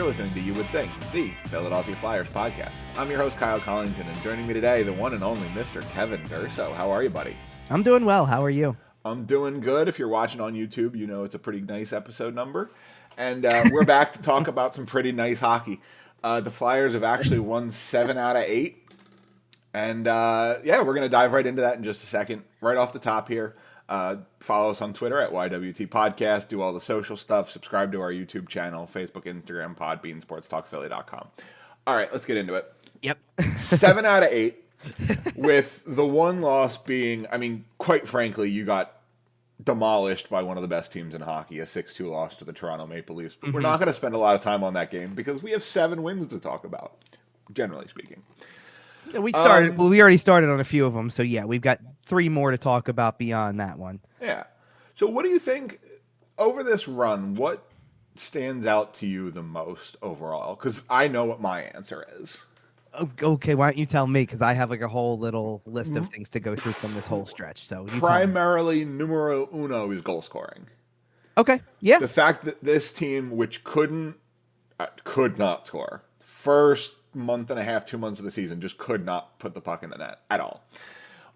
listening to You Would Think, the Philadelphia Flyers podcast. I'm your host, Kyle Collington, and joining me today, the one and only Mr. Kevin Durso. How are you, buddy? I'm doing well. How are you? I'm doing good. If you're watching on YouTube, you know it's a pretty nice episode number. And we're back to talk about some pretty nice hockey. The Flyers have actually won 7 out of 8. And we're going to dive right into that in just a second. Right off the top here. Follow us on Twitter at YWT Podcast. Do all the social stuff. Subscribe to our YouTube channel, Facebook, Instagram, Podbean, SportsTalkPhilly.com. All right, let's get into it. Yep. 7 out of 8, with the one loss being, quite frankly, you got demolished by one of the best teams in hockey, a 6-2 loss to the Toronto Maple Leafs. But we're not going to spend a lot of time on that game because we have 7 wins to talk about, generally speaking. We started. We already started on a few of them, so yeah, we've got 3 more to talk about beyond that one. Yeah. So what do you think over this run? What stands out to you the most overall? Because I know what my answer is. Okay, why don't you tell me? Because I have like a whole little list of things to go through from this whole stretch. So primarily, numero uno is goal scoring. Okay. Yeah. The fact that this team, which could not score, first month and a half, 2 months of the season, just could not put the puck in the net at all.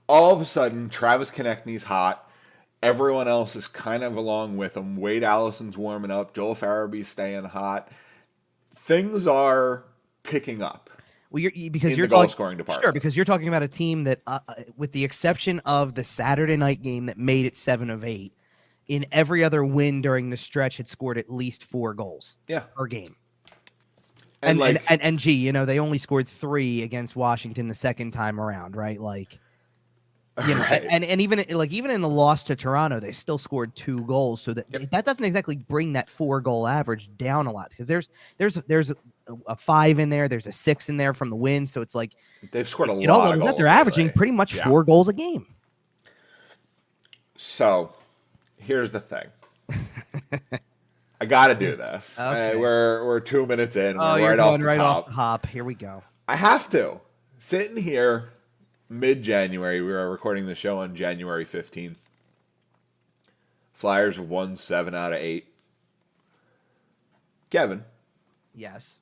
All of a sudden, Travis Konecny's hot. Everyone else is kind of along with him. Wade Allison's warming up. Joel Farabee's staying hot. Things are picking up. Well, because you're goal scoring department. Sure, because you're talking about a team that, with the exception of the Saturday night game that made it 7 of 8, in every other win during the stretch had scored at least 4 goals per game. And they only scored 3 against Washington the second time around, right? Like, right. And even in the loss to Toronto, they still scored 2 goals. So that doesn't exactly bring that 4-goal average down a lot, because there's a 5 in there, there's a 6 in there from the win. So it's like they've scored a lot of goals. They're averaging pretty much 4 goals a game. So here's the thing. I got to do this. Okay. We're 2 minutes in. We're right off the hop. Here we go. I have to. Sitting here mid-January, we are recording the show on January 15th. Flyers have won 7 out of 8. Kevin. Yes.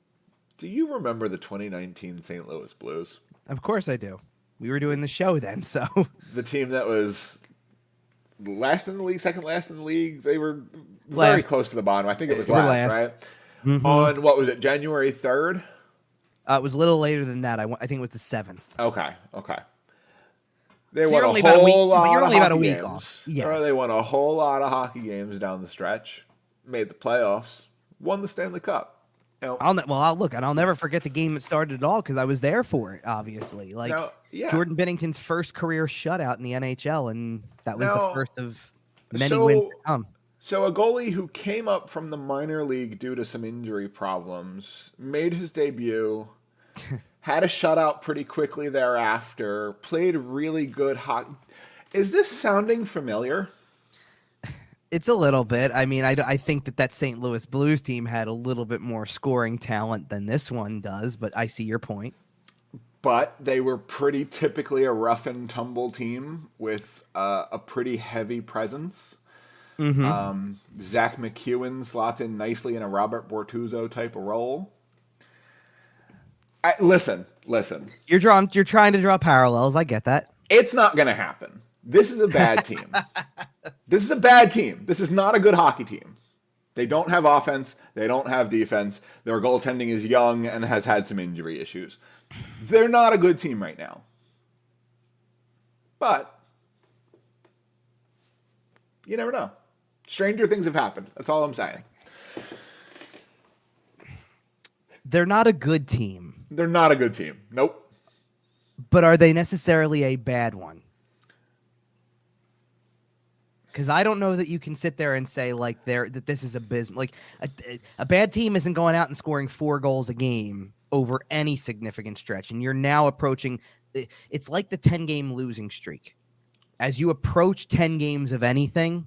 Do you remember the 2019 St. Louis Blues? Of course I do. We were doing the show then, so. The team that was last in the league, second last in the league. They were very close to the bottom. I think it was last, right? Mm-hmm. On, what was it, January 3rd? It was a little later than that. I think it was the 7th. Okay. They won a whole lot of hockey games. Off. Yes. They won a whole lot of hockey games down the stretch, made the playoffs, won the Stanley Cup. I'll never forget the game that started it all, because I was there for it, obviously. Jordan Binnington's first career shutout in the NHL, and that was the first of many wins to come. So a goalie who came up from the minor league due to some injury problems, made his debut, had a shutout pretty quickly thereafter, played really good hockey. Is this sounding familiar? It's a little bit. I think that St. Louis Blues team had a little bit more scoring talent than this one does, but I see your point. But they were pretty typically a rough and tumble team with a pretty heavy presence. Mm-hmm. Zach McEwen slots in nicely in a Robert Bortuzzo type of role. Listen. You're trying to draw parallels. I get that. It's not going to happen. This is a bad team. This is a bad team. This is not a good hockey team. They don't have offense. They don't have defense. Their goaltending is young and has had some injury issues. They're not a good team right now. But you never know. Stranger things have happened. That's all I'm saying. They're not a good team. They're not a good team. Nope. But are they necessarily a bad one? Because I don't know that you can sit there and say that this is abysmal. Like a bad team isn't going out and scoring 4 goals a game over any significant stretch, and you're now approaching. It's like the 10-game losing streak. As you approach 10 games of anything,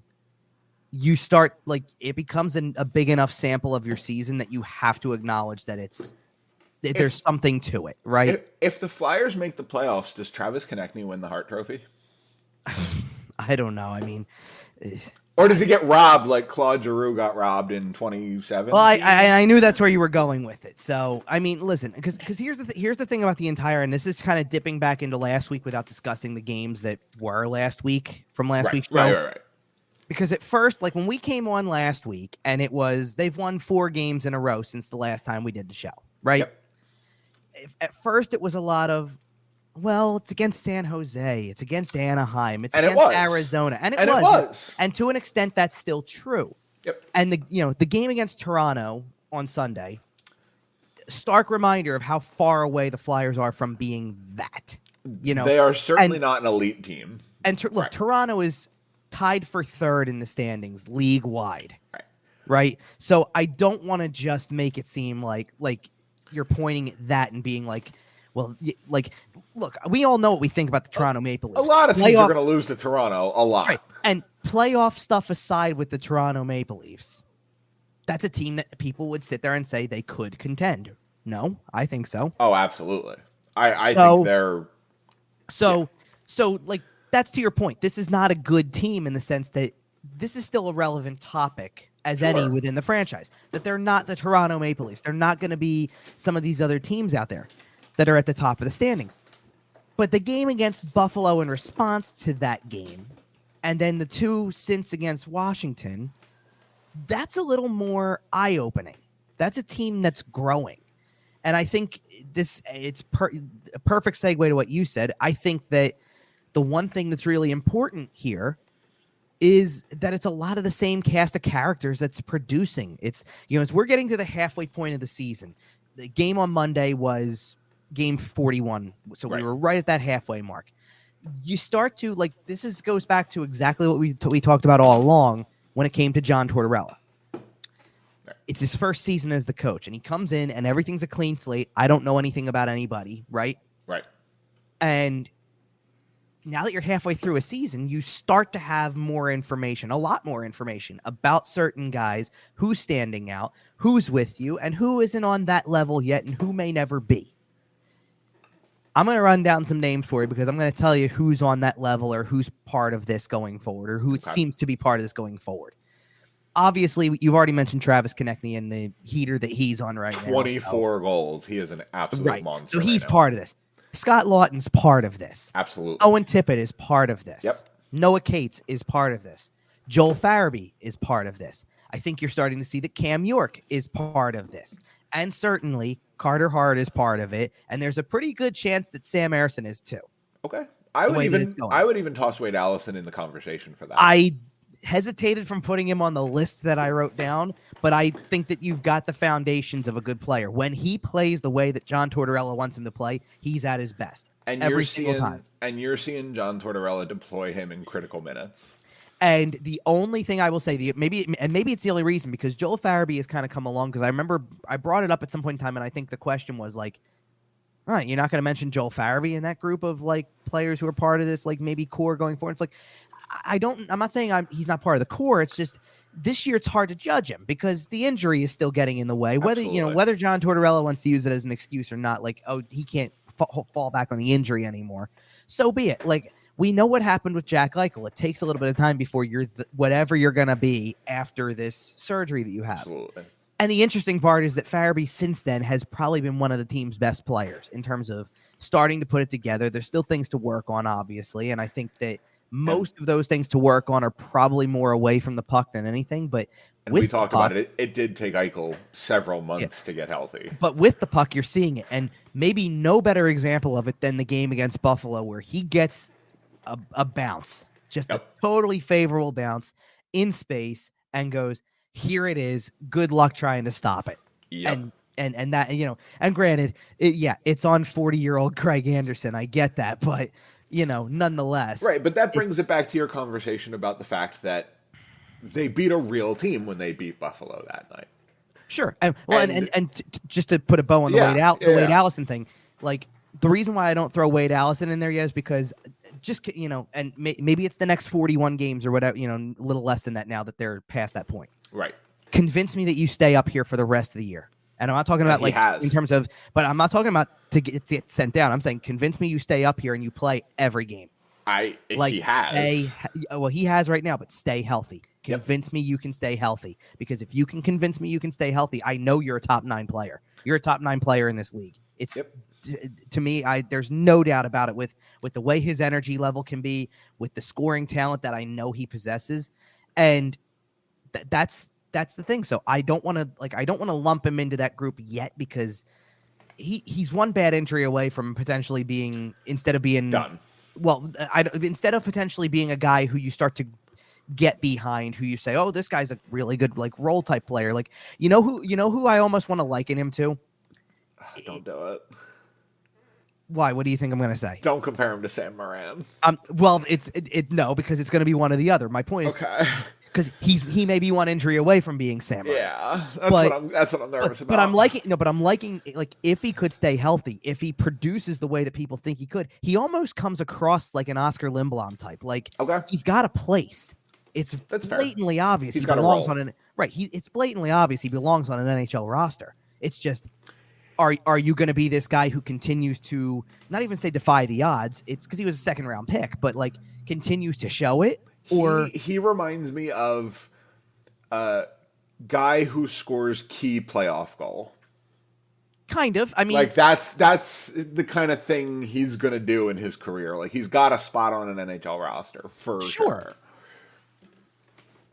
you start it becomes a big enough sample of your season that you have to acknowledge that there's something to it, right? If the Flyers make the playoffs, does Travis Konecny win the Hart Trophy? I don't know. Or does he get robbed like Claude Giroux got robbed in 2017? Well, I knew that's where you were going with it. So, I mean, listen, because here's the thing about the entire, and this is kind of dipping back into last week without discussing the games that were last week from last week's show. Right. Because at first, like when we came on last week, and they've won 4 games in a row since the last time we did the show, right? Yep. At first, it was a lot of, well, it's against San Jose, it's against Anaheim, it's against Arizona, and it was. And to an extent, that's still true. Yep. And the game against Toronto on Sunday, stark reminder of how far away the Flyers are from being that. They are certainly not an elite team. And Toronto is tied for 3rd in the standings league wide. Right. So I don't want to just make it seem like you're pointing at that and being like, well, like, look, we all know what we think about the Toronto Maple Leafs. A lot of teams are going to lose to Toronto, a lot. Right. And playoff stuff aside with the Toronto Maple Leafs, that's a team that people would sit there and say they could contend. No, I think so. Oh, absolutely. I think they're... So, like, that's to your point. This is not a good team in the sense that this is still a relevant topic as any within the franchise. That they're not the Toronto Maple Leafs. They're not going to be some of these other teams out there that are at the top of the standings. But the game against Buffalo in response to that game, and then the 2 since against Washington, that's a little more eye-opening. That's a team that's growing. And I think it's a perfect segue to what you said. I think that the one thing that's really important here is that it's a lot of the same cast of characters that's producing. It's, as we're getting to the halfway point of the season. The game on Monday was game 41. So we were right at that halfway mark. You start to goes back to exactly what we talked about all along when it came to John Tortorella. It's his first season as the coach, and he comes in and everything's a clean slate. I don't know anything about anybody, right? Right. And now that you're halfway through a season, you start to have more information, a lot more information about certain guys, who's standing out, who's with you, and who isn't on that level yet, and who may never be. I'm going to run down some names for you because I'm going to tell you who's on that level or who's part of this going forward or who seems to be part of this going forward. Obviously, you've already mentioned Travis Konecny and the heater that he's on right now. 24 goals. He is an absolute monster. So he's part of this. Scott Lawton's part of this. Absolutely. Owen Tippett is part of this. Yep. Noah Cates is part of this. Joel Farabee is part of this. I think you're starting to see that Cam York is part of this. And certainly Carter Hart is part of it. And there's a pretty good chance that Sam Ersson is too. Okay. I would even toss Wade Allison in the conversation for that. I hesitated from putting him on the list that I wrote down, but I think that you've got the foundations of a good player. When he plays the way that John Tortorella wants him to play, he's at his best every single time. And you're seeing John Tortorella deploy him in critical minutes. And the only thing I will say, maybe it's the only reason, because Joel Farabee has kind of come along, because I remember I brought it up at some point in time, and I think the question was like, all right, you're not going to mention Joel Farabee in that group of like players who are part of this, like maybe core going forward. It's like, I'm not saying he's not part of the core. It's just this year it's hard to judge him because the injury is still getting in the way. Whether whether John Tortorella wants to use it as an excuse or not, like, oh, he can't fall back on the injury anymore. So be it. Like, we know what happened with Jack Eichel. It takes a little bit of time before you're whatever you're going to be after this surgery that you have. Absolutely. And the interesting part is that Farabee since then has probably been one of the team's best players in terms of starting to put it together. There's still things to work on, obviously, and I think that most of those things to work on are probably more away from the puck than anything. But we talked about it. It did take Eichel several months to get healthy. But with the puck, you're seeing it, and maybe no better example of it than the game against Buffalo, where he gets a bounce, just a totally favorable bounce in space, and goes, here it is. Good luck trying to stop it. Yep. And that, and granted, it's on 40-year-old Craig Anderson. I get that, but nonetheless. Right, but that brings it back to your conversation about the fact that they beat a real team when they beat Buffalo that night. Sure. And just to put a bow on the Wade Allison thing, like, the reason why I don't throw Wade Allison in there yet is because just, and maybe it's the next 41 games or whatever, a little less than that now that they're past that point. Right. Convince me that you stay up here for the rest of the year. And I'm not talking about in terms of, but I'm not talking about to get sent down. I'm saying convince me you stay up here and you play every game. He has. He has right now, but stay healthy. Convince me you can stay healthy. Because if you can convince me you can stay healthy, I know you're a top 9 player. You're a top 9 player in this league. It's to me, there's no doubt about it with the way his energy level can be, with the scoring talent that I know he possesses, and that's the thing. So I don't want to lump him into that group yet, because he's one bad injury away from potentially being, instead of being done. Well, instead of potentially being a guy who you start to get behind, who you say, oh, this guy's a really good like role type player. Like, you know who I almost want to liken him to? Don't do it. Why? What do you think I'm going to say? Don't compare him to Sam Moran. Well, no, because it's going to be one or the other. My point is, okay, because he may be one injury away from being Sam Moran. Yeah, that's what I'm nervous about. But I'm liking like, if he could stay healthy, if he produces the way that people think he could, he almost comes across like an Oscar Lindblom type. Like, he's got a place. That's blatantly fair. Obvious he's he belongs on an it's blatantly obvious he belongs on an NHL roster. It's just, are you going to be this guy who continues to not even say defy the odds? It's because he was a second round pick, but like continues to show it. Or he reminds me of a guy who scores key playoff goal. Kind of. I mean, like that's the kind of thing he's going to do in his career. Like, he's got a spot on an NHL roster for sure.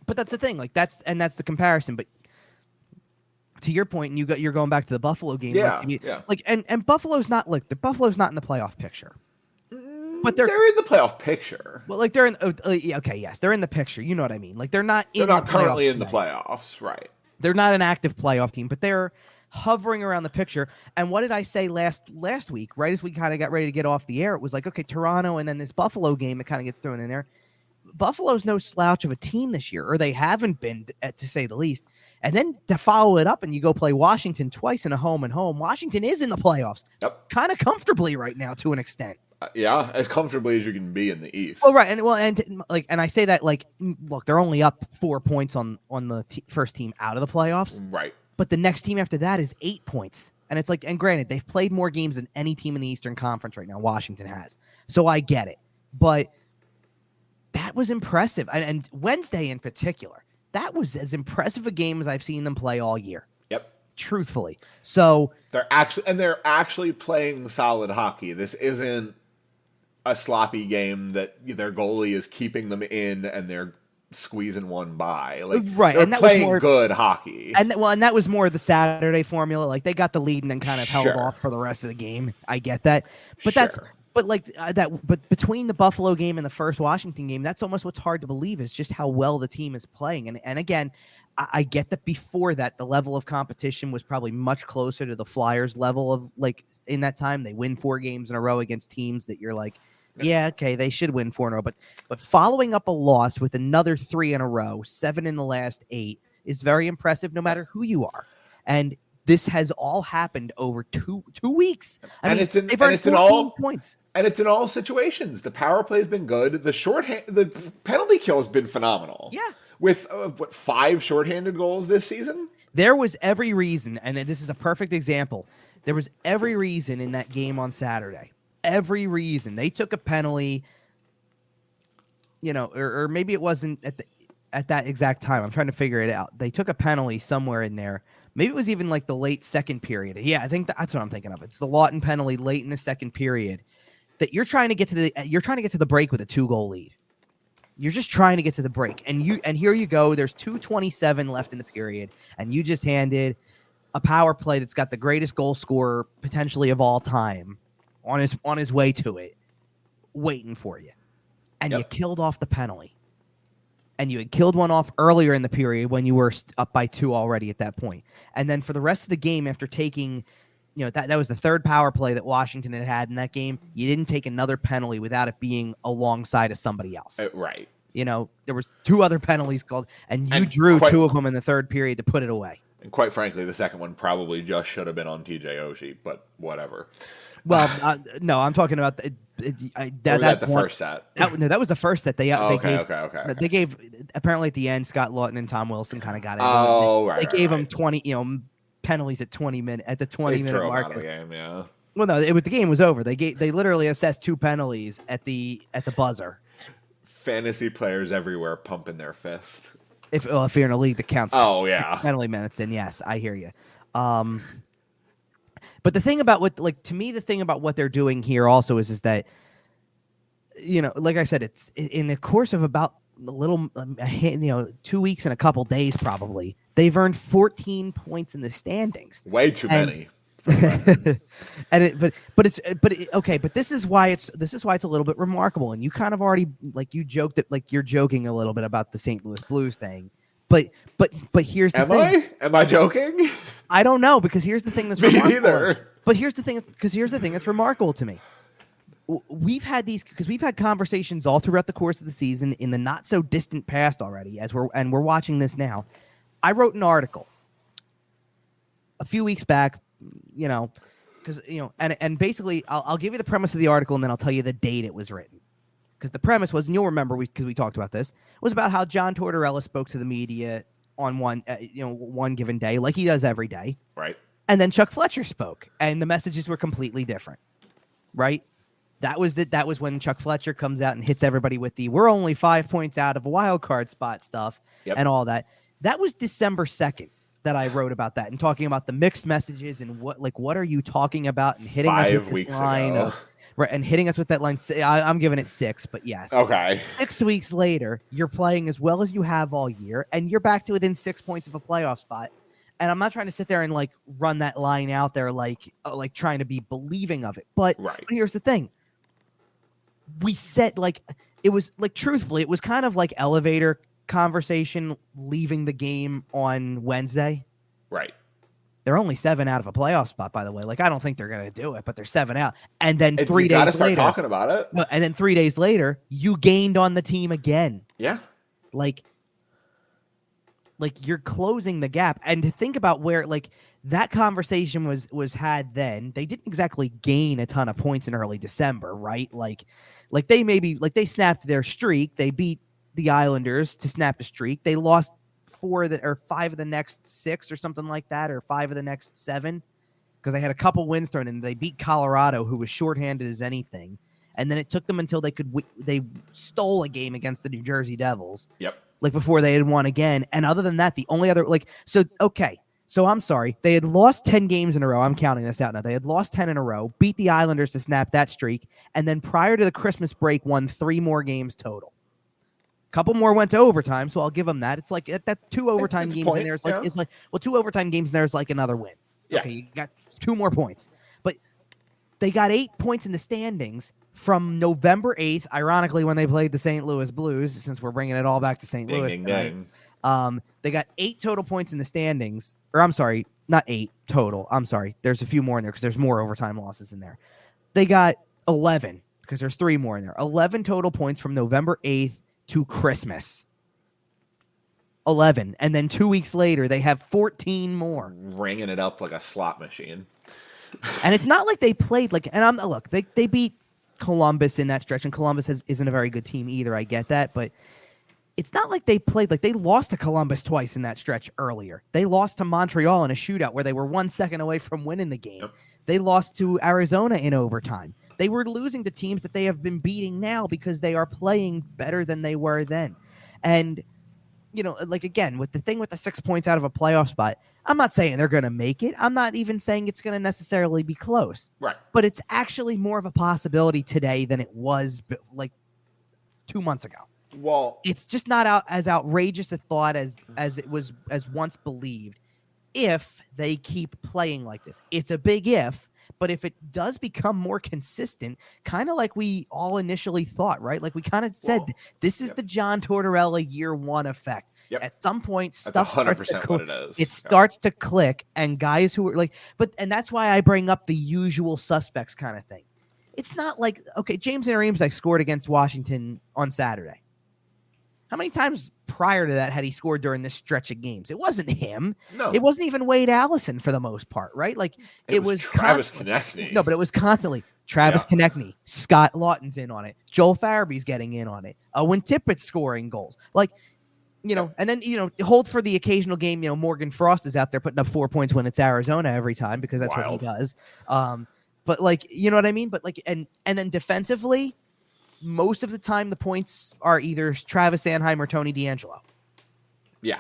But that's the thing. Like, that's the comparison. But to your point, and you're going back to the Buffalo game. Like, and Buffalo's not in the playoff picture. But they're in the playoff picture. Well, like, they're in. Yes, they're in the picture. You know what I mean? Like, they're not currently in the playoffs, right? They're not an active playoff team, but they're hovering around the picture. And what did I say last week? Right as we kind of got ready to get off the air, it was like, okay, Toronto, and then this Buffalo game, it kind of gets thrown in there. Buffalo's no slouch of a team this year, or they haven't been, to say the least. And then to follow it up, and you go play Washington twice in a home and home. Washington is in the playoffs, kind of comfortably right now to an extent. As comfortably as you can be in the East. Well, right, and I say that like, look, they're only up 4 points on the first team out of the playoffs, right? But the next team after that is 8 points, and it's like, and granted, they've played more games than any team in the Eastern Conference right now. Washington has, so I get it, but that was impressive, and Wednesday in particular, that was as impressive a game as I've seen them play all year. Yep. Truthfully. So they're actually playing solid hockey. This isn't a sloppy game that their goalie is keeping them in and they're squeezing one by. Like, right. They're and that playing was more, good hockey. And that was more the Saturday formula. Like, they got the lead and then kind of held off for the rest of the game. I get that. But But between the Buffalo game and the first Washington game, that's almost what's hard to believe, is just how well the team is playing. And again, I get that before that, the level of competition was probably much closer to the Flyers level of, like, in that time. They win 4 games in a row against teams that you're like, yeah, okay, they should win 4 in a row. But following up a loss with another 3 in a row, 7 in the last 8, is very impressive no matter who you are. And this has all happened over two weeks. It's in all points, and it's in all situations. The power play has been good. The penalty kill has been phenomenal. Yeah, with 5 shorthanded goals this season. There was every reason, and this is a perfect example. There was every reason in that game on Saturday. Every reason they took a penalty. Or maybe it wasn't at that exact time. I'm trying to figure it out. They took a penalty somewhere in there. Maybe it was even like the late second period. Yeah, I think that's what I'm thinking of. It's the Lawton penalty late in the second period that you're trying to get to the break with a 2-goal lead. You're just trying to get to the break, and here you go. There's 2:27 left in the period, and you just handed a power play that's got the greatest goal scorer potentially of all time on his way to it, waiting for you, and you killed off the penalty. And you had killed one off earlier in the period when you were up by 2 already at that point. And then for the rest of the game, after taking, that was the 3rd power play that Washington had in that game, you didn't take another penalty without it being alongside of somebody else. Right. There was 2 other penalties called, and you drew 2 of them in the 3rd period to put it away. And quite frankly, the second one probably just should have been on TJ Oshie, but whatever. Well, no, I'm talking about that the first set. That was the first set. They Okay. They gave, apparently at the end, Scott Lawton and Tom Wilson kind of got it. Oh, they gave them 20, penalties at 20 minute at the 20-minute mark. Out of the game, yeah. Well, no, the game was over. They literally assessed 2 penalties at the buzzer. Fantasy players everywhere pumping their fist. If you're in a league that counts penalty minutes, then yes, I hear you. But the thing about to me, the thing about what they're doing here also is that, like I said, it's in the course of about 2 weeks and a couple days, probably they've earned 14 points in the standings. Way too many. But this is why it's a little bit remarkable, and you kind of already you joked that you're joking a little bit about the St. Louis Blues thing, but here's the thing. Am I joking? I don't know, because here's the thing that's me remarkable. neither. But here's the thing that's remarkable to me. We've had conversations all throughout the course of the season in the not so distant past already, we're watching this now. I wrote an article a few weeks back, because and basically I'll give you the premise of the article, and then I'll tell you the date it was written. Because the premise was, and you'll remember because we talked about this, was about how John Tortorella spoke to the media on one given day, like he does every day. Right. And then Chuck Fletcher spoke, and the messages were completely different. Right. That was when Chuck Fletcher comes out and hits everybody with the "we're only 5 points out of a wild card spot" stuff and all that. That was December 2nd that I wrote about that and talking about the mixed messages and what are you talking about, and hitting 5 weeks ago. And hitting us with that line. I'm giving it 6, but yes. Okay. 6 weeks later, you're playing as well as you have all year, and you're back to within 6 points of a playoff spot. And I'm not trying to sit there and run that line out there like trying to be believing of it. But here's the thing. We said it was truthfully, it was kind of like elevator conversation leaving the game on Wednesday. Right. They're only 7 out of a playoff spot, by the way. I don't think they're going to do it, but they're 7 out. And then 3 days later, you got to start talking about it. And then 3 days later, you gained on the team again. Yeah. You're closing the gap. And to think about where that conversation was had then, they didn't exactly gain a ton of points in early December, right? They snapped their streak. They beat the Islanders to snap a streak. They lost 5 of the next 6 or something like that, or 5 of the next 7, because they had a couple wins thrown in. They beat Colorado, who was shorthanded as anything, and then it took them until they stole a game against the New Jersey Devils. Yep. Before they had won again. And other than that, the only other so I'm sorry, they had lost 10 games in a row. I'm counting this out now. They had lost 10 in a row, beat the Islanders to snap that streak, and then prior to the Christmas break, won 3 more games total. Couple more went to overtime, so I'll give them that. It's that 2 overtime games in there. It's 2 overtime games in there is another win. Yeah. Okay, you got 2 more points. But they got 8 points in the standings from November 8th, ironically, when they played the St. Louis Blues, since we're bringing it all back to St. Louis tonight. They got 8 total points in the standings. Or I'm sorry, not 8 total. I'm sorry. There's a few more in there because there's more overtime losses in there. They got 11 because there's 3 more in there. 11 total points from November 8th to Christmas. 11. And then 2 weeks later, they have 14 more. Ringing it up like a slot machine. And it's not like they played they beat Columbus in that stretch, and Columbus isn't a very good team either. I get that, but it's not like they played they lost to Columbus twice in that stretch earlier. They lost to Montreal in a shootout where they were 1 second away from winning the game. Yep. They lost to Arizona in overtime. They were losing to teams that they have been beating now because they are playing better than they were then. And, again, with the 6 points out of a playoff spot, I'm not saying they're going to make it. I'm not even saying it's going to necessarily be close. Right. But it's actually more of a possibility today than it was 2 months ago. Well, it's just not as outrageous a thought as it was as once believed. If they keep playing like this, it's a big if. But if it does become more consistent, kind of like we all initially thought, right? We kind of said, this is the John Tortorella year 1 effect. Yep. At some point, stuff starts to what it is. It starts to click, and guys who are and that's why I bring up the usual suspects kind of thing. It's not James Anarimzek scored against Washington on Saturday. How many times prior to that had he scored during this stretch of games? It wasn't him. No. It wasn't even Wade Allison for the most part, right? It was Travis Konecny. No, but it was constantly Travis Konecny. Scott Lawton's in on it. Joel Farabee's getting in on it. Owen Tippett's scoring goals. And then, hold for the occasional game, Morgan Frost is out there putting up 4 points when it's Arizona every time because that's what he does. But you know what I mean? But and then defensively, most of the time the points are either Travis Sanheim or Tony DeAngelo. Yeah.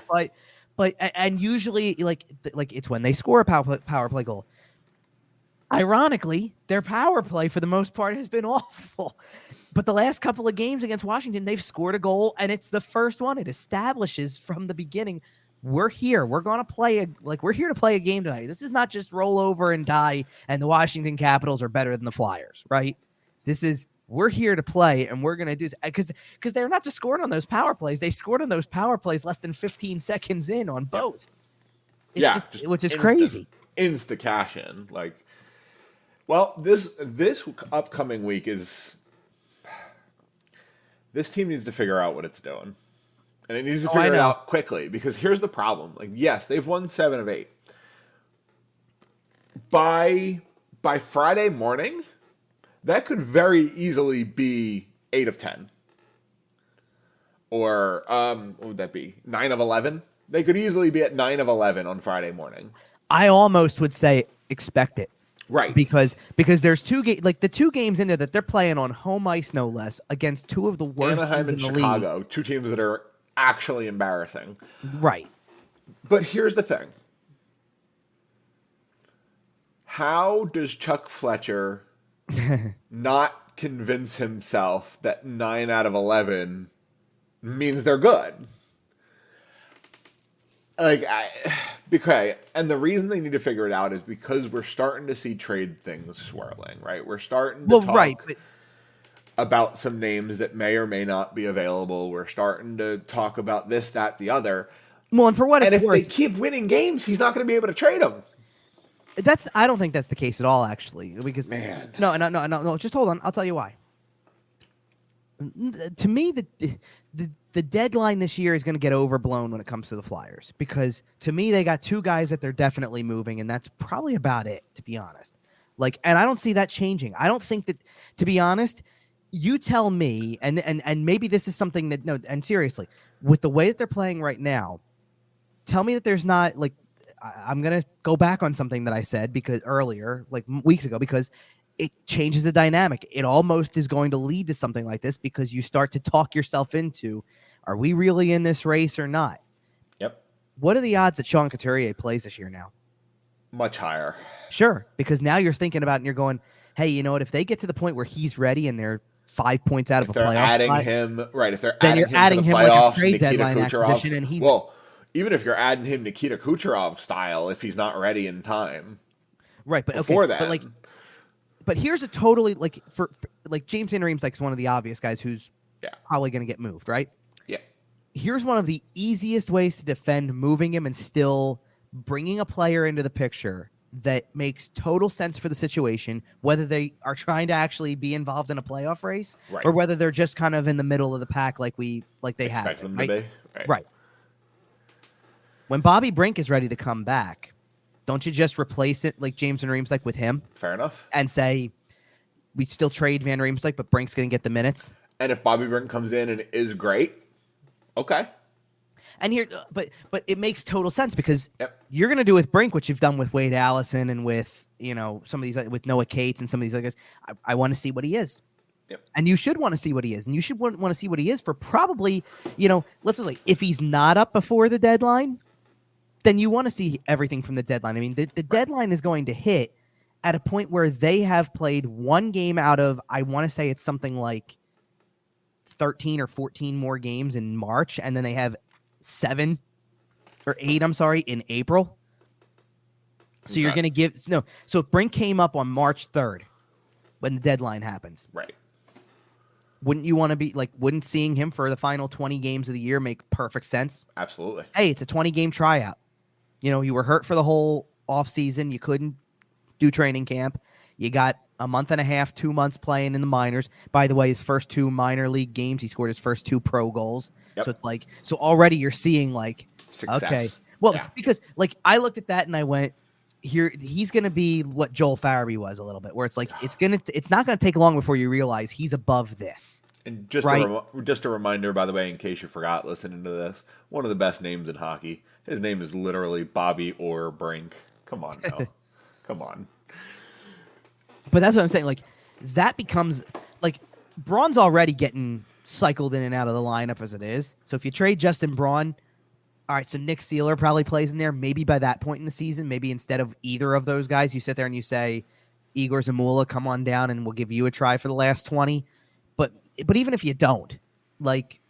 But and usually like it's when they score a power play goal. Ironically, their power play for the most part has been awful. But the last couple of games against Washington, they've scored a goal, and it's the first one. It establishes from the beginning, we're here. We're going to play we're here to play a game tonight. This is not just roll over and die, and the Washington Capitals are better than the Flyers, right? This is, we're here to play, and we're going to do this. Because they're not just scoring on those power plays. They scored on those power plays less than 15 seconds in on both. Which is crazy. Insta cash in. Well, this upcoming week is... This team needs to figure out what it's doing. And it needs to figure it out quickly. Because here's the problem. Yes, they've won 7 of 8. By Friday morning, that could very easily be 8 of 10. Or, what would that be? 9 of 11? They could easily be at 9 of 11 on Friday morning. I almost would say expect it. Right. Because there's the 2 games in there that they're playing on home ice, no less, against 2 of the worst Anaheim teams and in the Chicago, league. 2 teams that are actually embarrassing. Right. But here's the thing. How does Chuck Fletcher not convince himself that 9 out of 11 means they're good? And the reason they need to figure it out is because we're starting to see trade things swirling, right? We're starting to talk about some names that may or may not be available. We're starting to talk about this, that, the other. Well, and for what it's worth, if they keep winning games, he's not going to be able to trade them. I don't think that's the case at all, actually. Because no. Just hold on. I'll tell you why. To me, the deadline this year is going to get overblown when it comes to the Flyers, because to me they got 2 guys that they're definitely moving, and that's probably about it, to be honest. And I don't see that changing. I don't think that, to be honest, you tell me, and maybe this is something that, no, and seriously, with the way that they're playing right now, tell me that there's not, I'm going to go back on something that I said because earlier, weeks ago, because it changes the dynamic. It almost is going to lead to something like this, because you start to talk yourself into, are we really in this race or not? Yep. What are the odds that Sean Couturier plays this year now? Much higher. Sure, because now you're thinking about it and you're going, hey, you know what? If they get to the point where he's ready and they're 5 points out of a playoff spot, if they're adding him to the playoffs, Nikita Kucherov, and he's, even if you're adding him Nikita Kucherov style, if he's not ready in time, right? But before that, but here's a totally for James Van Riemsdyk is one of the obvious guys who's probably going to get moved, right? Yeah. Here's one of the easiest ways to defend moving him and still bringing a player into the picture that makes total sense for the situation, whether they are trying to actually be involved in a playoff race, or whether they're just kind of in the middle of the pack like they have. Expect them to be. Right. When Bobby Brink is ready to come back, don't you just replace it like James Van Riemsdyk with him? Fair enough. And say, we still trade Van Riemsdyk, but Brink's going to get the minutes. And if Bobby Brink comes in and is great, okay. And here, but it makes total sense, because you're going to do with Brink what you've done with Wade Allison and with, some of these, with Noah Cates and some of these other guys. I want to see what he is. Yep. And you should want to see what he is. And you should want to see what he is for probably, let's say, if he's not up before the deadline, then you want to see everything from the deadline. I mean, the deadline is going to hit at a point where they have played 1 game out of, I want to say it's something like 13 or 14 more games in March, and then they have 7 or 8, in April. So you're going to so if Brink came up on March 3rd when the deadline happens. Right. Wouldn't you want to be wouldn't seeing him for the final 20 games of the year make perfect sense? Absolutely. Hey, it's a 20-game tryout. You were hurt for the whole offseason. You couldn't do training camp. You got a month and a half, 2 months playing in the minors. By the way, his first 2 minor league games, he scored his first 2 pro goals. Yep. So it's so already you're seeing success. Okay. Well, because I looked at that and I went, here he's going to be what Joel Farabee was a little bit, where it's it's not going to take long before you realize he's above this. And just a reminder, by the way, in case you forgot listening to this, one of the best names in hockey. His name is literally Bobby Orr Brink. Come on now. Come on. But that's what I'm saying. That becomes Braun's already getting cycled in and out of the lineup as it is. So if you trade Justin Braun, All right, so Nick Seeler probably plays in there. Maybe by that point in the season, maybe instead of either of those guys, you sit there and you say, Igor Zamula, come on down and we'll give you a try for the last 20. But even if you don't, like,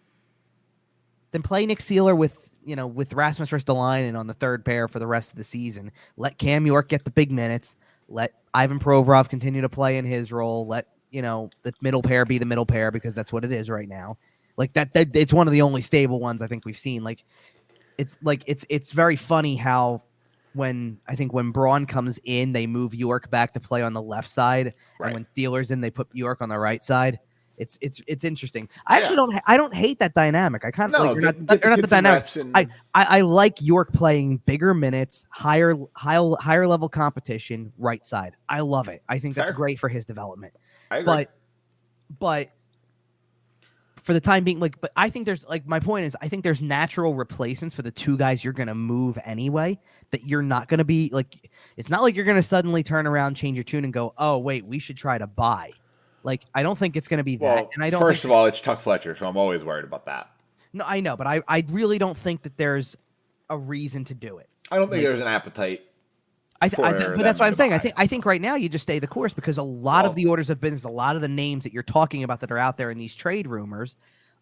then play Nick Seeler with Rasmus Ristolainen on the third pair for the rest of the season. Let Cam York get the big minutes. Let Ivan Provorov continue to play in his role. Let, the middle pair be the middle pair because that's what it is right now. Like that it's one of the only stable ones I think we've seen. It's very funny how when Braun comes in, they move York back to play on the left side, right. And when Steelers in, they put York on the right side. It's interesting. I don't hate that dynamic. I kind of they're not the dynamic. I like York playing bigger minutes, higher level competition, right side. I love it. I think that's great for his development. I agree. But for the time being, but I think there's my point is I think there's natural replacements for the two guys you're gonna move anyway. That you're not gonna be it's not like you're gonna suddenly turn around, change your tune, and go, oh wait, we should try to buy. I don't think it's going to be that. And I don't. First of all, it's Chuck Fletcher, so I'm always worried about that. No, I know, but I really don't think that there's a reason to do it. I don't think there's an appetite. But that's what I'm saying. I think right now you just stay the course because a lot of the orders of business, a lot of the names that you're talking about that are out there in these trade rumors,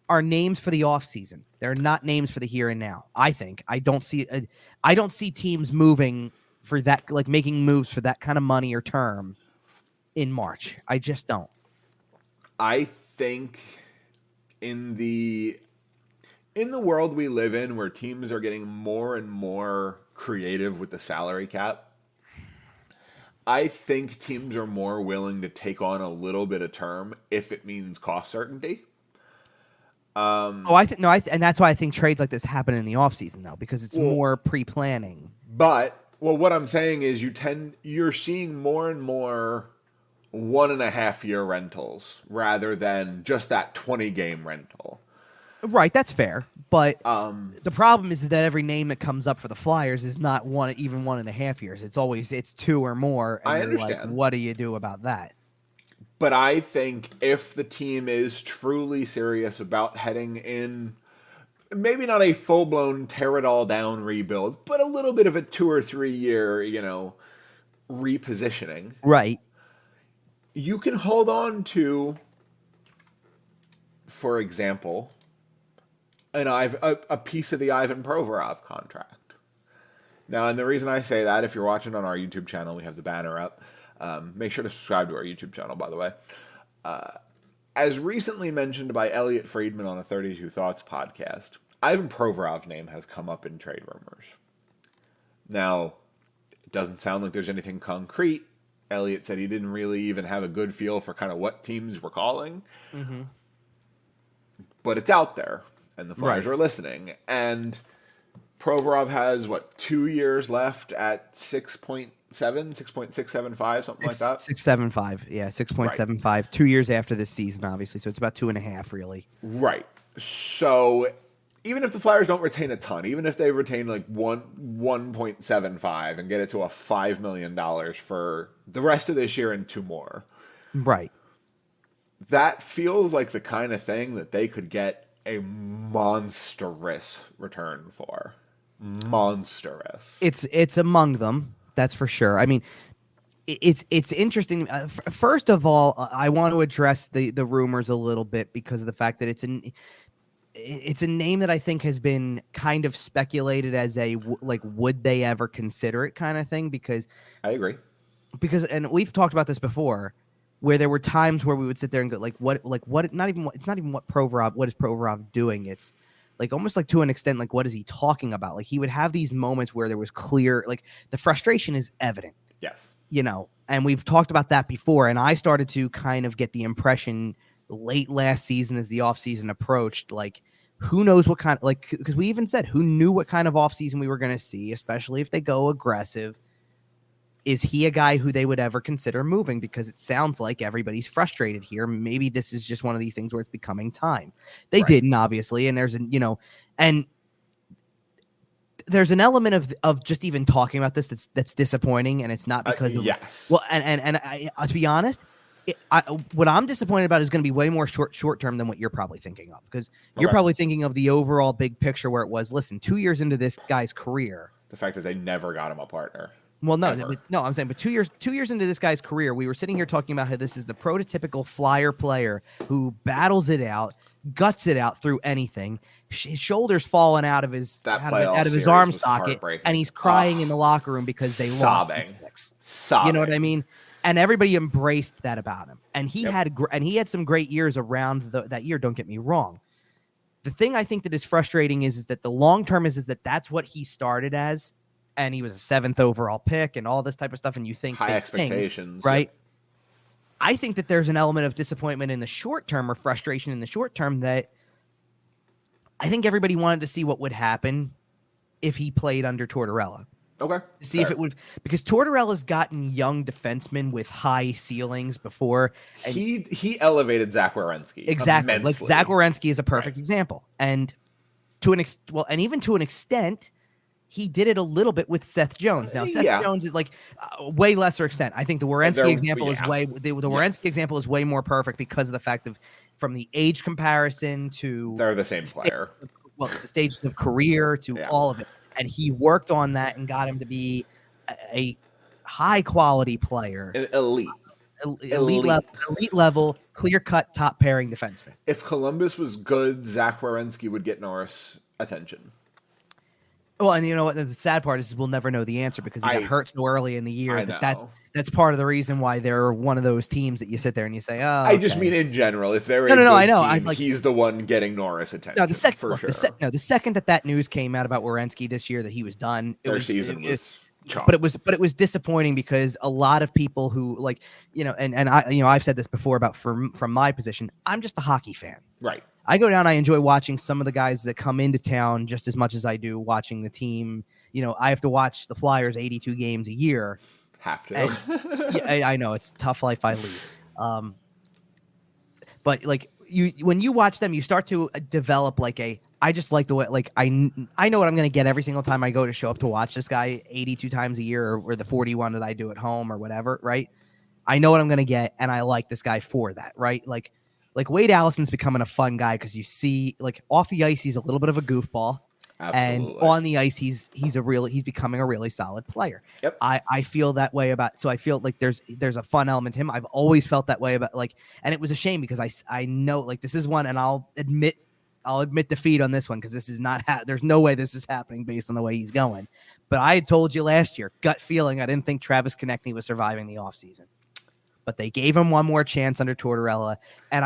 are names for the offseason. They're not names for the here and now. I think I don't see teams moving for that, making moves for that kind of money or term in March. I just don't. I think in the world we live in, where teams are getting more and more creative with the salary cap, I think teams are more willing to take on a little bit of term if it means cost certainty. And that's why I think trades like this happen in the offseason, though, because it's more pre-planning. But what I'm saying is you're seeing more and more 1.5 year rentals rather than just that 20 game rental. Right, that's fair. But the problem is that every name that comes up for the Flyers is not even 1.5 years. It's 2 or more. And I understand. What do you do about that? But I think if the team is truly serious about heading in, maybe not a full blown tear it all down rebuild, but a little bit of a 2 or 3 year, repositioning. Right. You can hold on to, for example, a piece of the Ivan Provorov contract. Now, and the reason I say that, if you're watching on our YouTube channel, we have the banner up. Make sure to subscribe to our YouTube channel, by the way. As recently mentioned by Elliot Friedman on a 32 Thoughts podcast, Ivan Provorov's name has come up in trade rumors. Now, it doesn't sound like there's anything concrete. Elliot said he didn't really even have a good feel for kind of what teams were calling. Mm-hmm. But it's out there, and the Flyers are listening. And Provorov has, 2 years left at 6.7, 6.675, something like that? 6.75, yeah, 6.75. Right. 2 years after this season, obviously, so it's about 2.5, really. Right. So even if the Flyers don't retain a ton, even if they retain 1.75 and get it to a $5 million for the rest of this year and 2 more. Right. That feels like the kind of thing that they could get a monstrous return for. Monstrous. It's among them, that's for sure. I mean, it's interesting. First of all, I want to address the rumors a little bit because of the fact that it's a name that I think has been kind of speculated as a would they ever consider it kind of thing, because I agree. And we've talked about this before, where there were times where we would sit there and go it's not even what is Provorov doing? It's almost to an extent, what is he talking about? He would have these moments where there was clear, the frustration is evident. Yes. And we've talked about that before, and I started to kind of get the impression late last season as the offseason approached, who knows what kind of, because we even said who knew what kind of offseason we were going to see, especially if they go aggressive. Is he a guy who they would ever consider moving? Because it sounds like everybody's frustrated here. Maybe this is just one of these things where it's becoming time. They didn't, obviously, and there's and there's an element of just even talking about this that's disappointing, and it's not because of yes. Well, and to be honest, what I'm disappointed about is going to be way more short term than what you're probably thinking of, because you're probably thinking of the overall big picture where it was, listen, 2 years into this guy's career, the fact that they never got him a partner. Well, no, I'm saying, but 2 years into this guy's career, we were sitting here talking about how this is the prototypical Flyer player who battles it out, guts it out through anything. His shoulders falling out of his arm socket, and he's crying in the locker room because they lost. Sobbing. You know what I mean? And everybody embraced that about him. And he had some great years around that year. Don't get me wrong. The thing I think that is frustrating is that the long term is that that's what he started as, and he was a 7th overall pick and all this type of stuff. And you think high expectations, things, right? I think that there's an element of disappointment in the short term, or frustration in the short term, that I think everybody wanted to see what would happen if he played under Tortorella. Okay. See if it would, because Tortorella's gotten young defensemen with high ceilings before. And he elevated Zach Werenski. Exactly. Immensely. Like Zach Werenski is a perfect example. And even to an extent, he did it a little bit with Seth Jones. Now, Seth Jones is like way lesser extent. I think the Werenski example is Werenski example is way more perfect because of the fact of, from the age comparison to they're the same player. The stages of career to all of it. And he worked on that and got him to be a high quality player, an elite level, clear cut top pairing defenseman. If Columbus was good, Zach Werenski would get Norris attention. Well, and you know what? The sad part is we'll never know the answer because he got hurt so early in the year. That's part of the reason why they're one of those teams that you sit there and you say, "Oh." I just mean in general, if they're I know. Team, he's the one getting Norris attention. No, the second that news came out about Werenski this year that he was done, their season was. But it was disappointing because a lot of people who and I've said this before about from my position, I'm just a hockey fan. Right. I go down, I enjoy watching some of the guys that come into town just as much as I do watching the team. I have to watch the Flyers 82 games a year. Have to. And, I know it's a tough life I lead. But when you watch them, you start to develop I just like the way, I know what I'm going to get every single time I go to show up to watch this guy 82 times a year or the 41 that I do at home or whatever, right? I know what I'm going to get, and I like this guy for that, right? Like Wade Allison's becoming a fun guy because you see, off the ice, he's a little bit of a goofball. Absolutely. And on the ice, he's becoming a really solid player. Yep. I feel that way so I feel like there's a fun element to him. I've always felt that way about and it was a shame because I know this is one, and I'll admit defeat on this one because this is not there's no way this is happening based on the way he's going. But I had told you last year, gut feeling, I didn't think Travis Konecny was surviving the offseason. But they gave him one more chance under Tortorella, and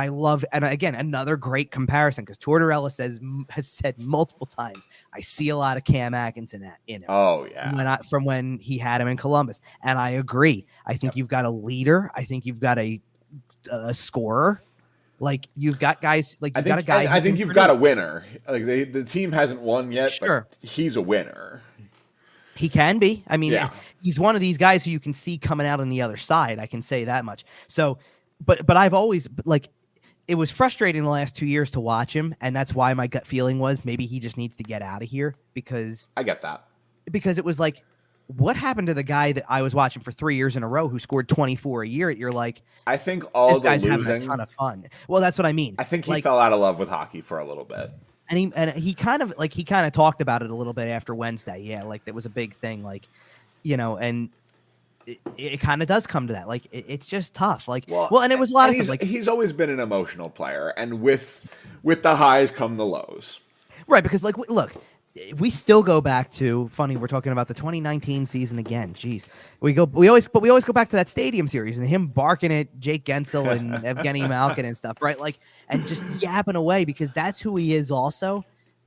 and again, another great comparison because Tortorella has said multiple times, I see a lot of Cam Atkinson in him. Oh yeah, from when he had him in Columbus, and I agree. I think you've got a leader. I think you've got a scorer. You've got guys. You've got a guy. I think you've got a winner. The team hasn't won yet, sure. But he's a winner. He can be. I mean, he's one of these guys who you can see coming out on the other side. I can say that much. So, but I've always it was frustrating the last 2 years to watch him, and that's why my gut feeling was maybe he just needs to get out of here because I get that. Because it was what happened to the guy that I was watching for 3 years in a row who scored 24 a year? You're I think all this guy's having a ton of fun. Well, that's what I mean. I think he fell out of love with hockey for a little bit. And he kind of talked about it a little bit after Wednesday. Yeah, that was a big thing. And it kind of does come to that. It's just tough. And it was a lot of stuff. He's always been an emotional player, and with the highs come the lows. Right, because look, we still go back to funny. We're talking about the 2019 season again. Jeez, we always go back to that Stadium series and him barking at Jake Gensel and Evgeny Malkin and stuff, right? And just yapping away because that's who he is, also.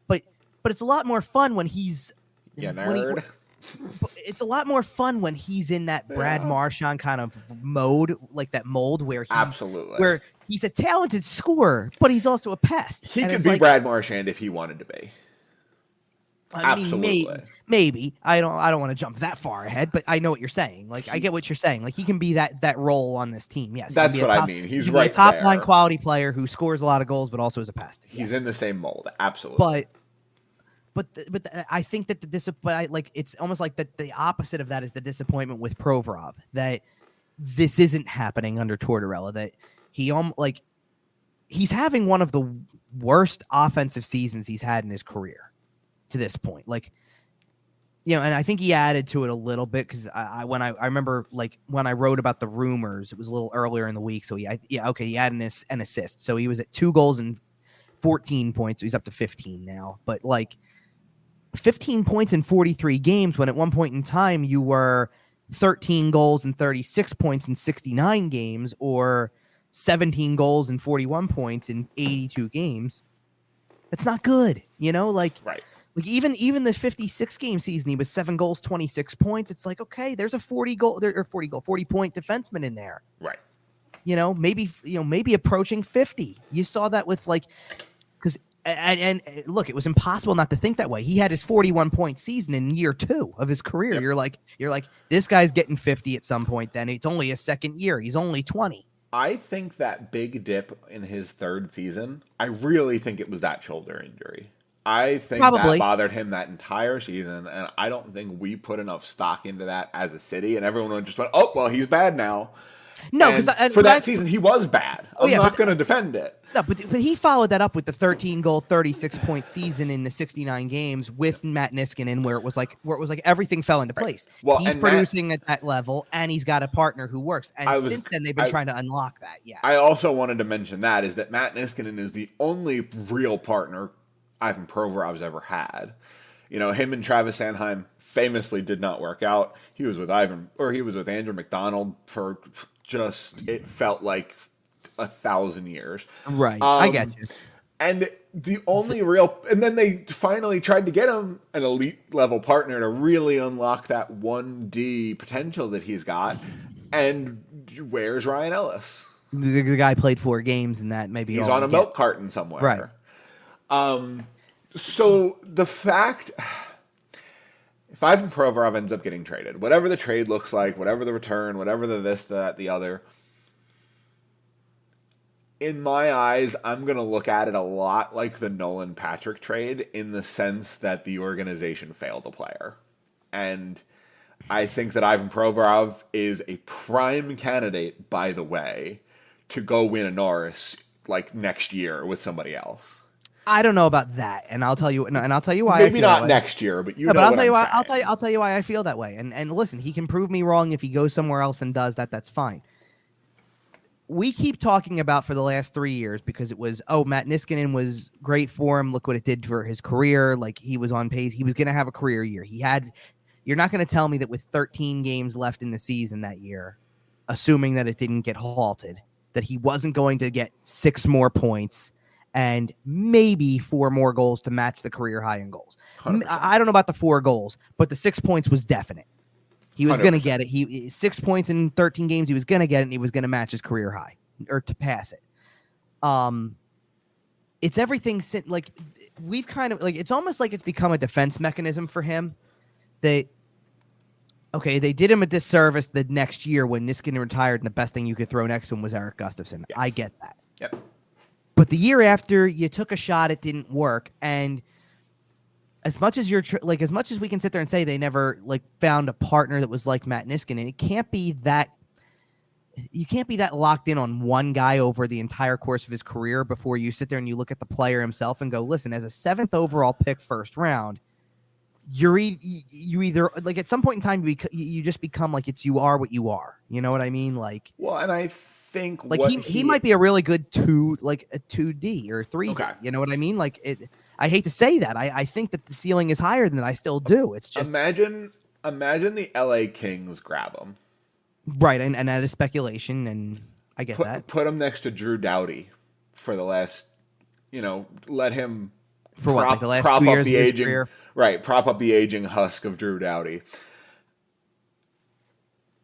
But it's a lot more fun when he's nerd. It's a lot more fun when he's in that Brad Marchand kind of mode, that mold where he's a talented scorer, but he's also a pest. He could be Brad Marchand if he wanted to be. Absolutely. Maybe. I don't want to jump that far ahead, but I know what you're saying. I get what you're saying. He can be that role on this team. Yes. That's what I mean. He's right there. A top line quality player who scores a lot of goals, but also is a pest. He's in the same mold. Absolutely. But I think that it's almost like that the opposite of that is the disappointment with Provorov, that this isn't happening under Tortorella. That he's having one of the worst offensive seasons he's had in his career to this point. Like, you know, and I think he added to it a little bit because I remember like when I wrote about the rumors, it was a little earlier in the week. So he had an assist. So he was at 2 goals and 14 points. So he's up to 15 now. But like 15 points in 43 games when at one point in time you were 13 goals and 36 points in 69 games, or 17 goals and 41 points in 82 games. That's not good, you know, like, right. Like even the 56 game season, he was 7 goals, 26 points. It's like, okay, there's a 40 point defenseman in there. Right. You know, maybe approaching 50. You saw that with like, because and look, it was impossible not to think that way. He had his 41 point season in year 2 of his career. Yep. You're like, this guy's getting 50 at some point. Then it's only his second year. He's only 20. I think that big dip in his 3rd season, I really think it was that shoulder injury. I think that bothered him that entire season, and I don't think we put enough stock into that as a city, and everyone just went, oh, well, he's bad now. No, because for that season, he was bad. I'm not going to defend it. No, but he followed that up with the 13-goal, 36-point season in the 69 games with Matt Niskanen, where it was like everything fell into place. Well, he's producing at that level, and he's got a partner who works. And since then, they've been trying to unlock that. Yeah. I also wanted to mention that is that Matt Niskanen is the only real partner Ivan Provorov's ever had. You know, him and Travis Sanheim famously did not work out. He was with Andrew McDonald for just, it felt like 1,000 years. Right. I get you. And the only and then they finally tried to get him an elite level partner to really unlock that 1D potential that he's got. And where's Ryan Ellis? The guy played 4 games and that maybe he's on a milk carton somewhere. Right. So the fact, if Ivan Provorov ends up getting traded, whatever the trade looks like, whatever the return, whatever the this, that, the other, in my eyes, I'm going to look at it a lot like the Nolan Patrick trade in the sense that the organization failed a player. And I think that Ivan Provorov is a prime candidate, by the way, to go win a Norris like next year with somebody else. I don't know about that, and I'll tell you. And I'll tell you why. Maybe not next year, but you know. But I'll tell you why. I'll tell you why I feel that way. And listen, he can prove me wrong if he goes somewhere else and does that. That's fine. We keep talking about for the last 3 years because it was Matt Niskanen was great for him. Look what it did for his career. Like he was on pace. He was going to have a career year. You're not going to tell me that with 13 games left in the season that year, assuming that it didn't get halted, that he wasn't going to get 6 more points and maybe 4 more goals to match the career high in goals. 100%. I don't know about the 4 goals, but the 6 points was definite. He was going to get it. 6 points in 13 games. He was going to get it, and he was going to match his career high or to pass it. It's everything. Like we've kind of like it's almost like it's become a defense mechanism for him. They did him a disservice the next year when Niskanen retired, and the best thing you could throw next to him was Erik Gustafsson. Yes. I get that. Yep. But the year after you took a shot, it didn't work. And as much as as much as we can sit there and say they never found a partner that was like Matt Niskanen, it can't be that you can't be that locked in on one guy over the entire course of his career before you sit there and you look at the player himself and go, listen, as a 7th overall pick, 1st round, you either at some point in time you just become you are what you are. You know what I mean? Well, and I think he might be a really good 2D or 3D. Okay. You know what I mean? I hate to say that. I think that the ceiling is higher than that. I still do. It's just imagine the LA Kings grab him. Right, and that is speculation, and I get that. Put him next to Drew Doughty for the last, let him for the last 2 years of his career. Right, prop up the aging husk of Drew Doughty.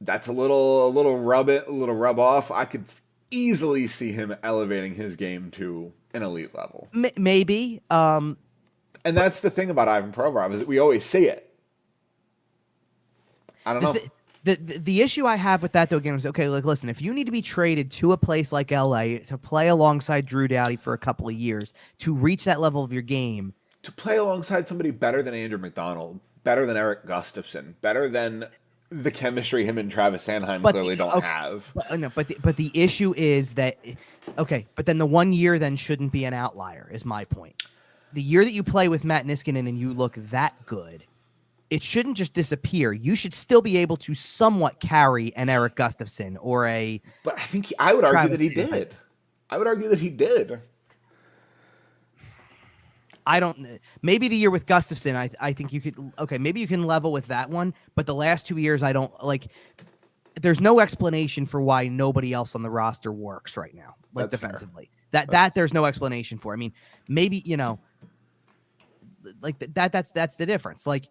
That's a little rub off. I could easily see him elevating his game to an elite level. Maybe. And that's the thing about Ivan Provorov is that we always see it. I don't know. The issue I have with that, though, again, is, okay, listen, if you need to be traded to a place like LA to play alongside Drew Doughty for a couple of years to reach that level of your game. To play alongside somebody better than Andrew McDonald, better than Erik Gustafsson, better than the chemistry him and Travis Sanheim clearly don't have. But the issue is that, okay, but then the 1 year then shouldn't be an outlier, is my point. The year that you play with Matt Niskanen and you look that good, it shouldn't just disappear. You should still be able to somewhat carry an Eric Gustafsson or a. But I think I would argue that he did. I would argue that he did. I don't. Maybe the year with Gustafsson, I think you could. Okay, maybe you can level with that one. But the last 2 years, I don't like. There's no explanation for why nobody else on the roster works right now, like that's defensively. Fair. That there's no explanation for. I mean, maybe like that's the difference. Like,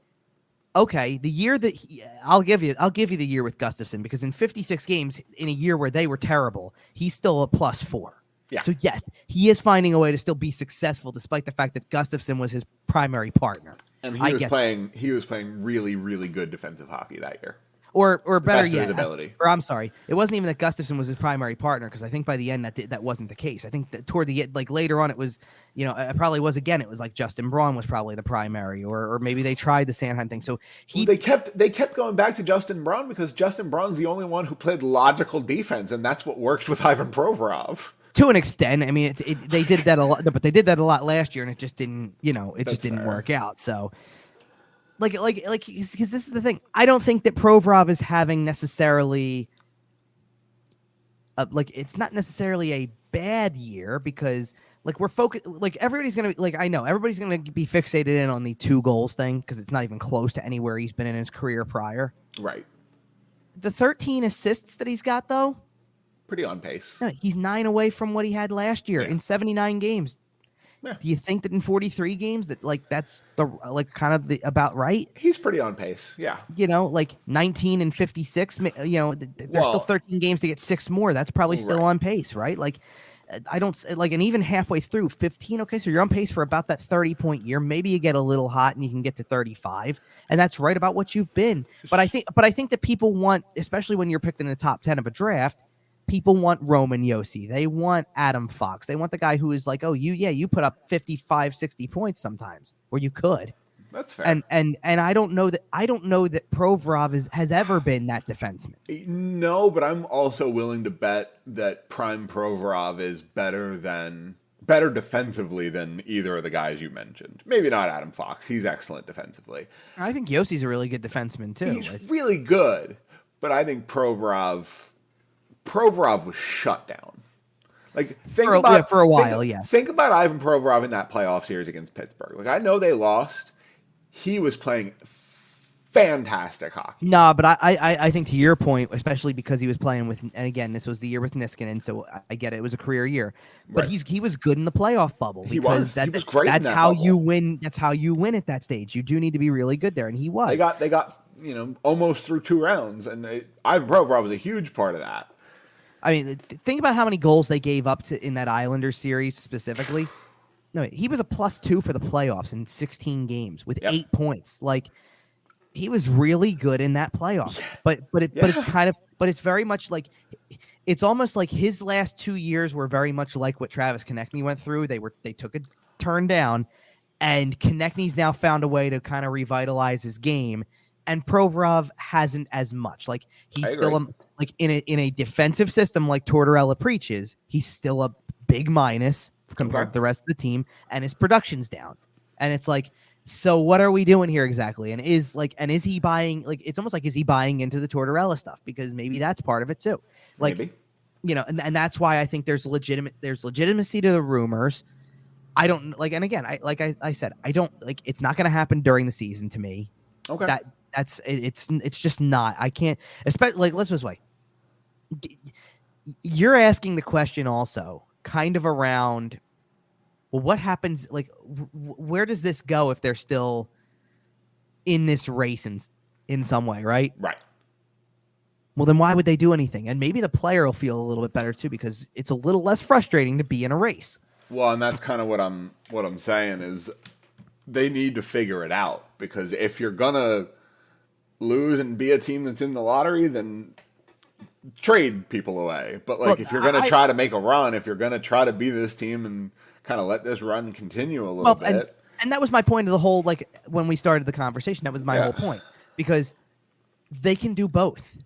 okay, the year that I'll give you the year with Gustafsson, because in 56 games in a year where they were terrible, he's still a +4. Yeah. So yes, he is finding a way to still be successful despite the fact that Gustafsson was his primary partner. And he was playing really, really good defensive hockey that year. Or better yet, his ability. Or I'm sorry, it wasn't even that Gustafsson was his primary partner, because I think by the end that wasn't the case. I think that toward the end, like later on, it was, it probably was again. It was like Justin Braun was probably the primary, or maybe they tried the Sanheim thing. So they kept going back to Justin Braun because Justin Braun's the only one who played logical defense, and that's what worked with Ivan Provorov. To an extent, I mean, they did that a lot, but they did that a lot last year, and it just didn't, didn't work out. So, because this is the thing, I don't think that Provorov is having necessarily, it's not necessarily a bad year, because we're focused, everybody's gonna I know everybody's gonna be fixated in on the 2 goals thing, because it's not even close to anywhere he's been in his career prior. Right. The 13 assists that he's got, though. Pretty on pace. Yeah, he's 9 away from what he had last year in 79 games. Yeah. Do you think that in 43 games that that's the kind of the about right? He's pretty on pace. Yeah. 19 and 56. There's still 13 games to get 6 more. That's probably still on pace, right? I don't and even halfway through 15. Okay, so you're on pace for about that 30-point year. Maybe you get a little hot and you can get to 35, and that's right about what you've been. But I think that people want, especially when you're picked in the top 10 of a draft. People want Roman Josi. They want Adam Fox. They want the guy who is like, oh, you put up 55, 60 points sometimes, or you could. That's fair. And I don't know that Provorov has ever been that defenseman. No, but I'm also willing to bet that prime Provorov is better defensively than either of the guys you mentioned. Maybe not Adam Fox. He's excellent defensively. I think Josi's a really good defenseman too. He's really good, but I think Provorov was shut down. For a while. Think about Ivan Provorov in that playoff series against Pittsburgh. I know they lost. He was playing fantastic hockey. No, but I think to your point, especially because he was playing with, and again, this was the year with Niskanen, so I get it. It was a career year, but he was good in the playoff bubble. He was great. That's in that how bubble. you win. That's how you win at that stage. You do need to be really good there, and he was. They got almost through 2 rounds, and Ivan Provorov was a huge part of that. I mean, think about how many goals they gave up in that Islanders series specifically. No, he was a +2 for the playoffs in 16 games with 8 points. He was really good in that playoff. But it's very much it's almost like his last 2 years were very much like what Travis Konecny went through. They took a turn down, and Konechny's now found a way to kind of revitalize his game. And Provorov hasn't as much. He's still in a defensive system like Tortorella preaches. He's still a big minus compared to the rest of the team, and his production's down. And it's so what are we doing here exactly? And is he buying? It's almost like, is he buying into the Tortorella stuff? Because maybe that's part of it too. Maybe. And that's why I think there's legitimacy to the rumors. I don't and again, I said, I don't it's not going to happen during the season to me. Okay. It's just not. I can't, especially let's this way. You're asking the question also kind of around, well, what happens? Where does this go if they're still in this race in some way, right? Right. Well, then why would they do anything? And maybe the player will feel a little bit better too, because it's a little less frustrating to be in a race. Well, and that's kind of what I'm saying is they need to figure it out, because if you're gonna lose and be a team that's in the lottery, then trade people away. But if you're going to try to make a run, if you're going to try to be this team and kind of let this run continue a little bit. And that was my point of the whole, when we started the conversation, that was my whole point. Because they can do both.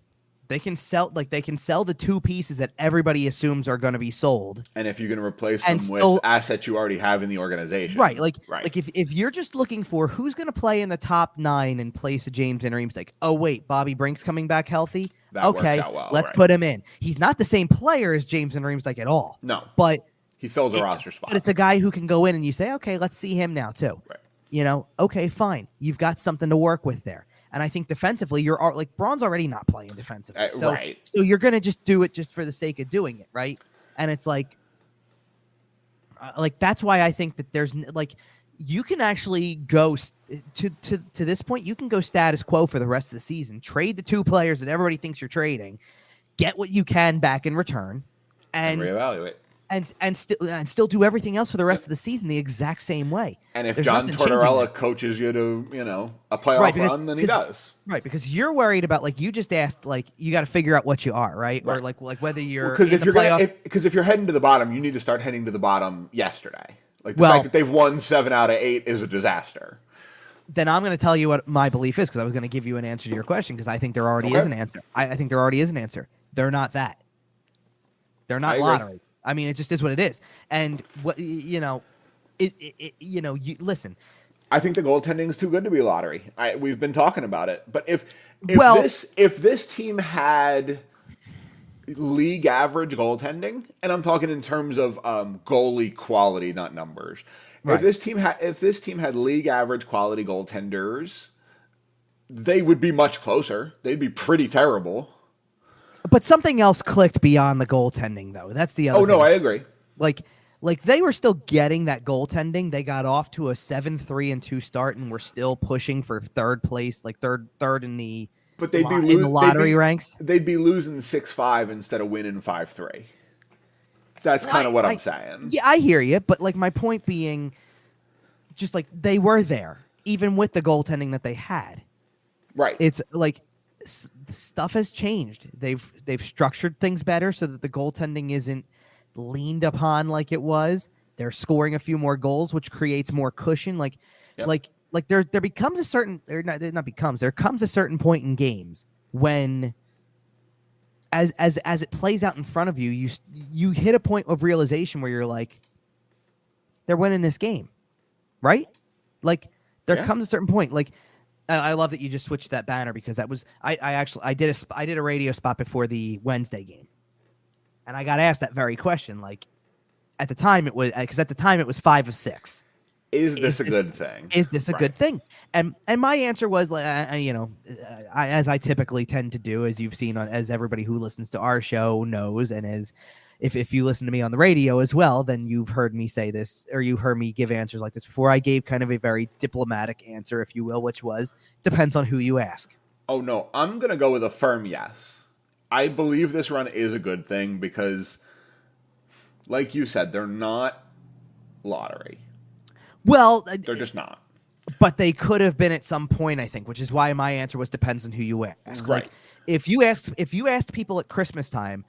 They can sell the two pieces that everybody assumes are going to be sold. And if you're going to replace them with assets you already have in the organization. Right. Like if you're just looking for who's going to play in the top 9 in place of James Van Riemsdyk, oh, wait, Bobby Brink's coming back healthy? That okay, works out well, let's put him in. He's not the same player as James Van Riemsdyk at all. No. But he fills a roster spot. But it's a guy who can go in and you say, okay, let's see him now too. Right. Okay, fine. You've got something to work with there. And I think defensively, you're like Braun's already not playing defensively. So you're going to just do it just for the sake of doing it, right? And it's like that's why I think that there's like you can actually go to this point. You can go status quo for the rest of the season. Trade the 2 players that everybody thinks you're trading, get what you can back in return, and reevaluate. And still do everything else for the rest of the season the exact same way. And if John Tortorella coaches you to, a playoff run, then he does. Right, because you're worried about you just asked you got to figure out what you are, right? Or like whether you're because if you're heading to the bottom, you need to start heading to the bottom yesterday. Like the fact that they've won 7 out of 8 is a disaster. Then I'm going to tell you what my belief is because I was going to give you an answer to your question because I think there already is an answer. I think there already is an answer. They're not that. They're not lottery. I mean, it just is what it is. And what you listen. I think the goaltending is too good to be a lottery. We've been talking about it, but if this team had league average goaltending, and I'm talking in terms of goalie quality, not numbers. Right. If this team had league average quality goaltenders, they would be much closer. They'd be pretty terrible. But something else clicked beyond the goaltending, though. That's the other. Oh, no, I agree. Like they were still getting that goaltending. They got off to a 7-3-2 start, and were still pushing for third place, like third in the. But they'd be in the lottery ranks. They'd be losing 6-5 instead of winning 5-3. That's kind of what I'm saying. Yeah, I hear you, but my point being, just they were there, even with the goaltending that they had. Right. It's stuff has changed. They've structured things better so that the goaltending isn't leaned upon like it was. They're scoring a few more goals, which creates more cushion. There becomes a certain there comes a certain point in games when as it plays out in front of you, you hit a point of realization where you're like, they're winning this game, right? There comes a certain point. I love that you just switched that banner because that was I did a radio spot before the Wednesday game, and I got asked that very question. At the time it was 5 of 6. Is this a good thing? Is this a good thing? And my answer was, as I typically tend to do, as you've seen, as everybody who listens to our show knows, and as if you listen to me on the radio as well, then you've heard me say this, or you heard me give answers like this before. I gave kind of a very diplomatic answer, if you will, which was, depends on who you ask. Oh, no, I'm going to go with a firm yes. I believe this run is a good thing because, like you said, they're not lottery. Well, they're just not. But they could have been at some point, I think, which is why my answer was depends on who you ask. Right. If you asked people at Christmas time,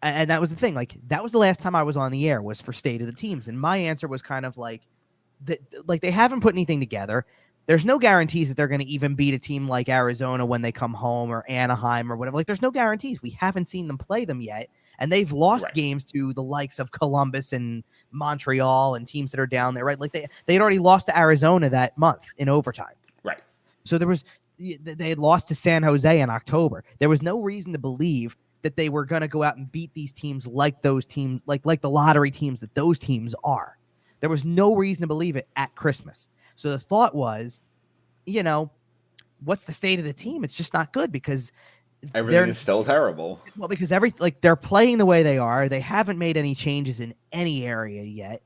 and that was the thing, that was the last time I was on the air was for State of the Teams, and my answer was kind of they haven't put anything together. There's no guarantees that they're going to even beat a team like Arizona when they come home, or Anaheim or whatever. There's no guarantees. We haven't seen them play them yet, and they've lost games to the likes of Columbus and Montreal and teams that are down there, right? They had already lost to Arizona that month in overtime. Right. So they had lost to San Jose in October. There was no reason to believe that they were going to go out and beat these teams like those teams, like the lottery teams that those teams are. There was no reason to believe it at Christmas. So the thought was, what's the state of the team? It's just not good because everything is still terrible. Well, because they're playing the way they are. They haven't made any changes in any area yet.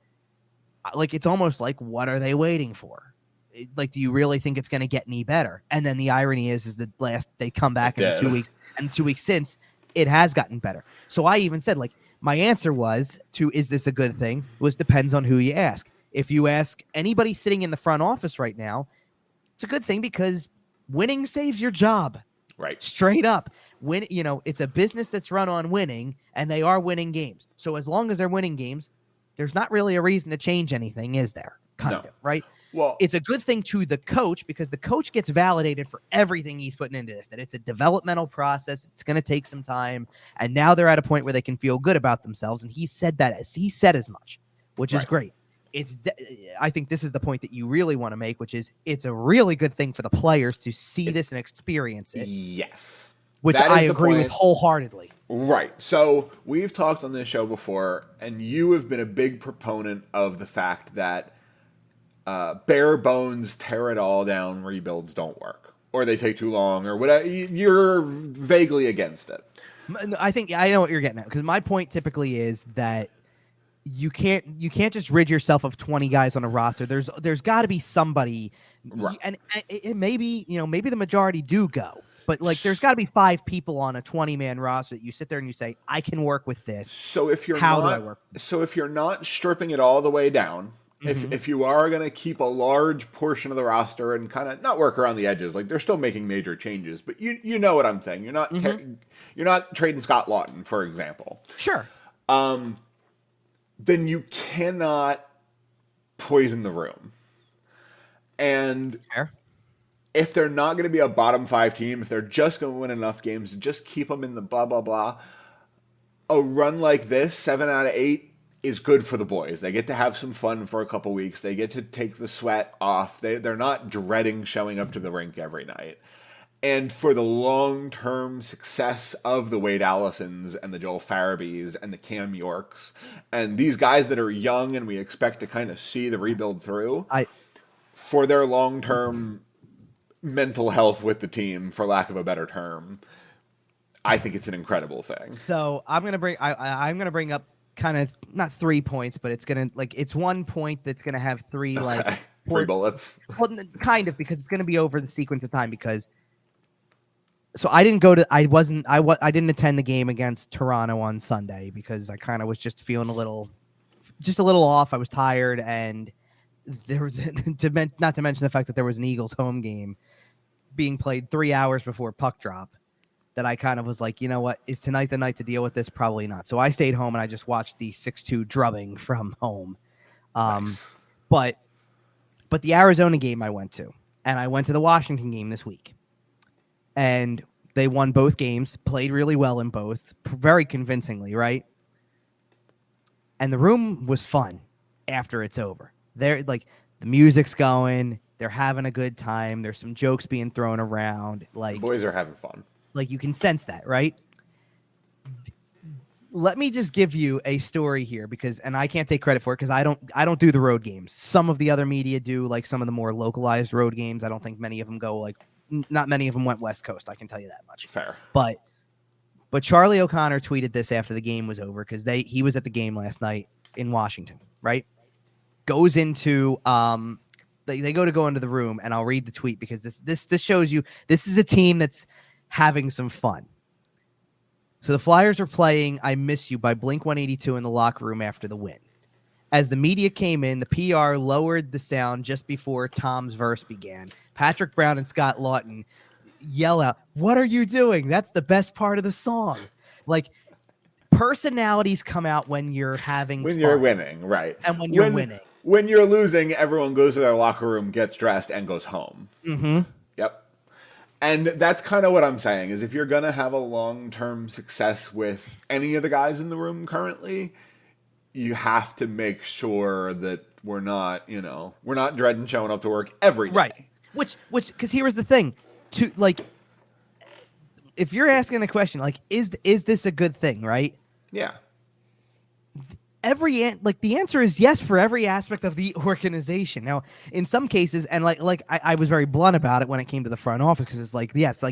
It's almost like, what are they waiting for? Do you really think it's going to get any better? And then the irony is that they come back in 2 weeks, and 2 weeks since it has gotten better. So I even said, my answer was is this a good thing? Was depends on who you ask. If you ask anybody sitting in the front office right now, it's a good thing because winning saves your job. Right. Straight up. It's a business that's run on winning, and they are winning games. So as long as they're winning games, there's not really a reason to change anything, is there? Kind of, right? Well, it's a good thing to the coach because the coach gets validated for everything he's putting into this, that it's a developmental process. It's going to take some time. And now they're at a point where they can feel good about themselves. And he said as much, which is great. I think this is the point that you really want to make, which is it's a really good thing for the players to see this and experience it. Yes. Which I agree with wholeheartedly. Right. So we've talked on this show before, and you have been a big proponent of the fact that bare bones, tear it all down rebuilds don't work, or they take too long, or whatever. You're vaguely against it. I think I know what you're getting at, because my point typically is that you can't just rid yourself of 20 guys on a roster. There's got to be somebody, right. And it maybe the majority do go, but like there's got to be 5 people on a 20-man roster that you sit there and you say, I can work with this. So if you're how do I work? So if you're not stripping it all the way down, if you are going to keep a large portion of the roster and kind of not work around the edges, like they're still making major changes, but you know what I'm saying. You're not you're not trading Scott Lawton, for example. Sure. Then you cannot poison the room. And if they're not going to be a bottom 5 team, if they're just going to win enough games to just keep them in the blah, blah, blah, a run like this, 7 out of 8, is good for the boys. They get to have some fun for a couple weeks. They get to take the sweat off. They're not dreading showing up to the rink every night. And for the long-term success of the Wade Allisons and the Joel Farabees and the Cam Yorks and these guys that are young and we expect to kind of see the rebuild through, for their long-term mental health with the team, for lack of a better term, I think it's an incredible thing. So I'm gonna bring up kind of not 3 points, but it's 1 point that's gonna have 3 3 bullets. Well, kind of, because it's gonna be over the sequence of time because. So I didn't didn't attend the game against Toronto on Sunday because I kind of was just feeling a little off. I was tired, and there was not to mention the fact that there was an Eagles home game being played 3 hours before puck drop. That I kind of was like, you know what, is tonight the night to deal with this? Probably not. So I stayed home and I just watched the 6-2 drubbing from home. Nice. But the Arizona game I went to, and I went to the Washington game this week. And they won both games, played really well in both, very convincingly, right? And the room was fun after it's over. They're like, the music's going, they're having a good time, there's some jokes being thrown around. Like, the boys are having fun. Like, you can sense that, right? Let me just give you a story here and I can't take credit for it because I don't do the road games. Some of the other media do, like some of the more localized road games. I don't think many of them go like. Not many of them went West Coast. I can tell you that much. Fair. But Charlie O'Connor tweeted this after the game was over because he was at the game last night in Washington, right? Goes into they go into the room, and I'll read the tweet because this shows you this is a team that's having some fun. So the Flyers are playing "I Miss You" by Blink-182 in the locker room after the win. As the media came in, the PR lowered the sound just before Tom's verse began. Patrick Brown and Scott Lawton yell out, "What are you doing? That's the best part of the song." Like, personalities come out when you're having fun. You're winning, right. And when you're winning. When you're losing, everyone goes to their locker room, gets dressed, and goes home. Mm-hmm. Yep. And that's kind of what I'm saying, is if you're going to have a long-term success with any of the guys in the room currently, you have to make sure that we're not dreading showing up to work every day. Right. Which, because here was the thing, if you're asking the question, like, is this a good thing, right? Yeah. The answer is yes for every aspect of the organization. Now, in some cases, and I was very blunt about it when it came to the front office, because it's like, yes,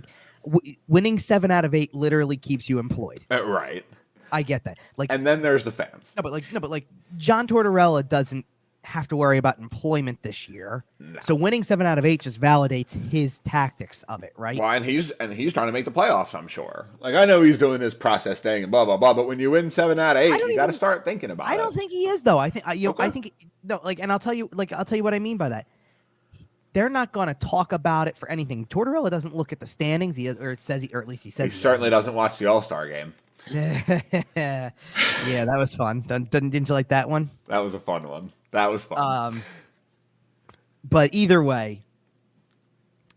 winning 7 out of 8 literally keeps you employed. Right. I get that. And then there's the fans. No, but John Tortorella doesn't have to worry about employment this year. No. So winning 7 out of 8 just validates his tactics of it, right? Well, and he's trying to make the playoffs, I'm sure. Like, I know he's doing his process thing and blah blah blah, but when you win 7 out of 8, you got to start thinking about it. I don't think he is, though. I think and I'll tell you what I mean by that. They're not going to talk about it for anything. Tortorella doesn't look at the standings, or at least he says he certainly doesn't watch the All-Star game. Yeah, that was fun. Didn't you like that one? That was a fun one. That was fun. But either way,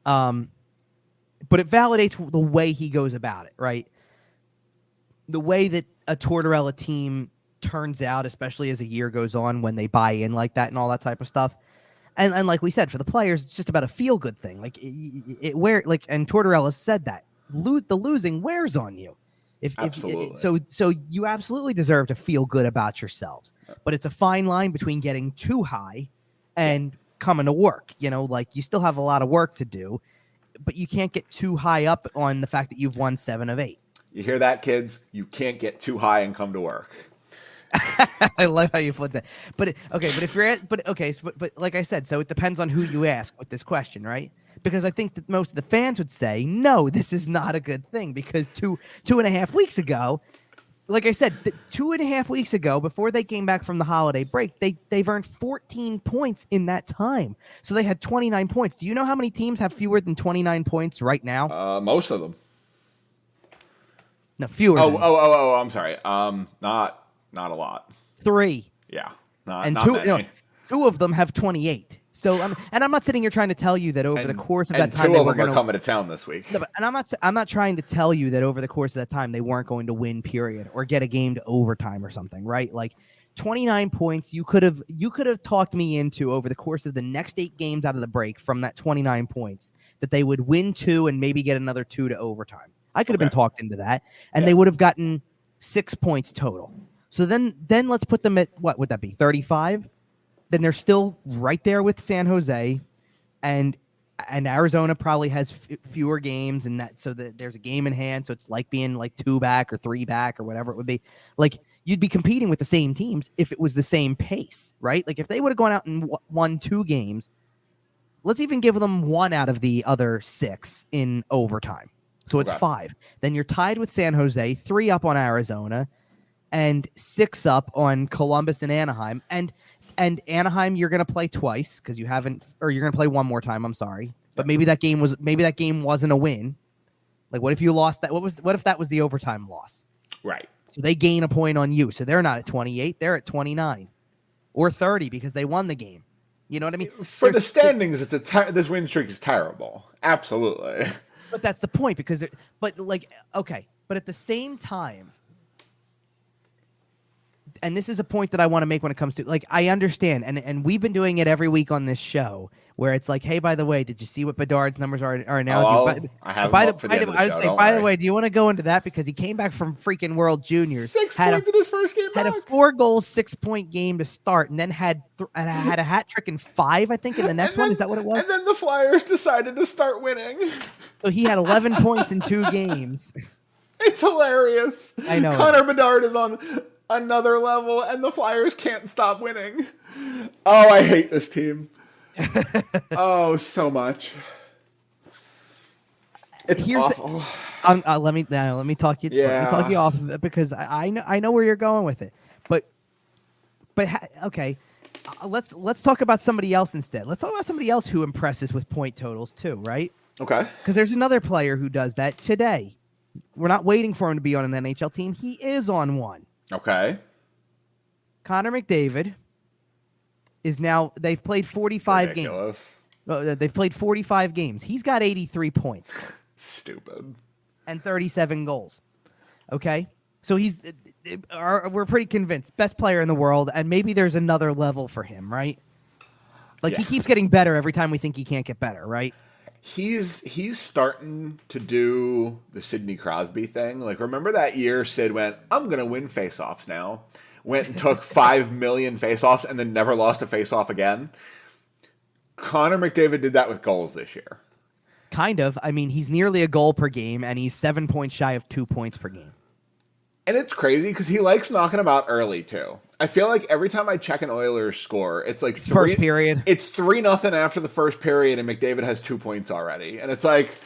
but it validates the way he goes about it, right? The way that a Tortorella team turns out, especially as a year goes on, when they buy in like that and all that type of stuff. And like we said, for the players, it's just about a feel good thing. Like and Tortorella said that the losing wears on you. So you absolutely deserve to feel good about yourselves. But it's a fine line between getting too high and coming to work. Like you still have a lot of work to do, but you can't get too high up on the fact that you've won 7 of 8. You hear that, kids? You can't get too high and come to work. I love how you put that. But like I said, so it depends on who you ask with this question, right? Because I think that most of the fans would say, no, this is not a good thing, because two and a half weeks ago, like I said, 2.5 weeks ago, before they came back from the holiday break, they've earned 14 points in that time. So they had 29 points. Do you know how many teams have fewer than 29 points right now? Most of them. No, fewer. I'm sorry. Not a lot. 3. Yeah. Not two, many. No, 2 of them have 28. So I'm not sitting here trying to tell you that over the course of that time, 2 of them are coming to town this week. No, and I'm not trying to tell you that over the course of that time they weren't going to win, period, or get a game to overtime or something, right? Like 29 points, you could have talked me into over the course of the next 8 games out of the break from that 29 points that they would win 2 and maybe get another 2 to overtime. I could have been talked into that, and they would have gotten 6 points total. So then let's put them at, what would that be, 35? Then they're still right there with San Jose, and Arizona probably has fewer games, and there's a game in hand, so it's like being like 2 back or 3 back or whatever it would be. Like you'd be competing with the same teams if it was the same pace, right? Like if they would have gone out and won 2 games, let's even give them 1 out of the other 6 in overtime. So it's 5. Then you're tied with San Jose, 3 up on Arizona, and 6 up on Columbus and Anaheim. And Anaheim, you're going to play twice because you're going to play one more time. I'm sorry, but maybe that game wasn't a win. Like, what if you lost that? What if that was the overtime loss? Right. So they gain a point on you. So they're not at 28; they're at 29 or 30 because they won the game. You know what I mean? For the standings, this win streak is terrible. Absolutely. But that's the point, because but at the same time, and this is a point that I want to make when it comes to, like, I understand, and we've been doing it every week on this show, where it's like, hey, by the way, did you see what Bedard's numbers are now? I have them up for the end of the show. By the way, do you want to go into that? Because he came back from freaking World Juniors. 6 points in his first game back. Had a 4-goal, 6-point game to start, and then had a hat trick in 5, I think, in the next one. Is that what it was? And then the Flyers decided to start winning. So he had 11 points in 2 games. It's hilarious. I know. Connor Bedard is on another level, and the Flyers can't stop winning. Oh, I hate this team. Oh, so much. It's awful. Let me talk you. Let me talk you off of it, because I know where you're going with it. But okay, let's talk about somebody else instead. Let's talk about somebody else who impresses with point totals too, right? Okay. Because there's another player who does that today. We're not waiting for him to be on an NHL team. He is on one. Okay. Connor McDavid is now. They've played 45 games. They've played 45 games. He's got 83 points. Stupid. And 37 goals. Okay? So we're pretty convinced. Best player in the world, and maybe there's another level for him, right? Like, he keeps getting better every time we think he can't get better, right? He's starting to do the Sidney Crosby thing. Like, remember that year Sid went, I'm going to win faceoffs now. Went and took 5 million faceoffs and then never lost a faceoff again. Connor McDavid did that with goals this year. Kind of. I mean, he's nearly a goal per game, and he's 7 points shy of 2 points per game. And it's crazy because he likes knocking them out early, too. I feel like every time I check an Oilers score, it's like first period. It's 3-0 after the first period, and McDavid has 2 points already. And it's like,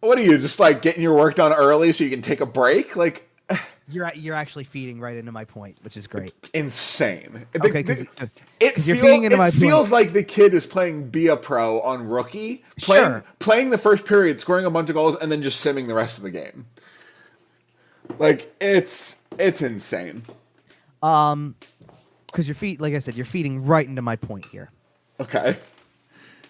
what are you, just like getting your work done early so you can take a break? Like, you're actually feeding right into my point, which is great. Insane. Okay, because you're feeding into my point. It feels like the kid is playing Be a Pro on Rookie, playing the first period, scoring a bunch of goals, and then just simming the rest of the game. Like, it's insane. Because like I said, you're feeding right into my point here. Okay.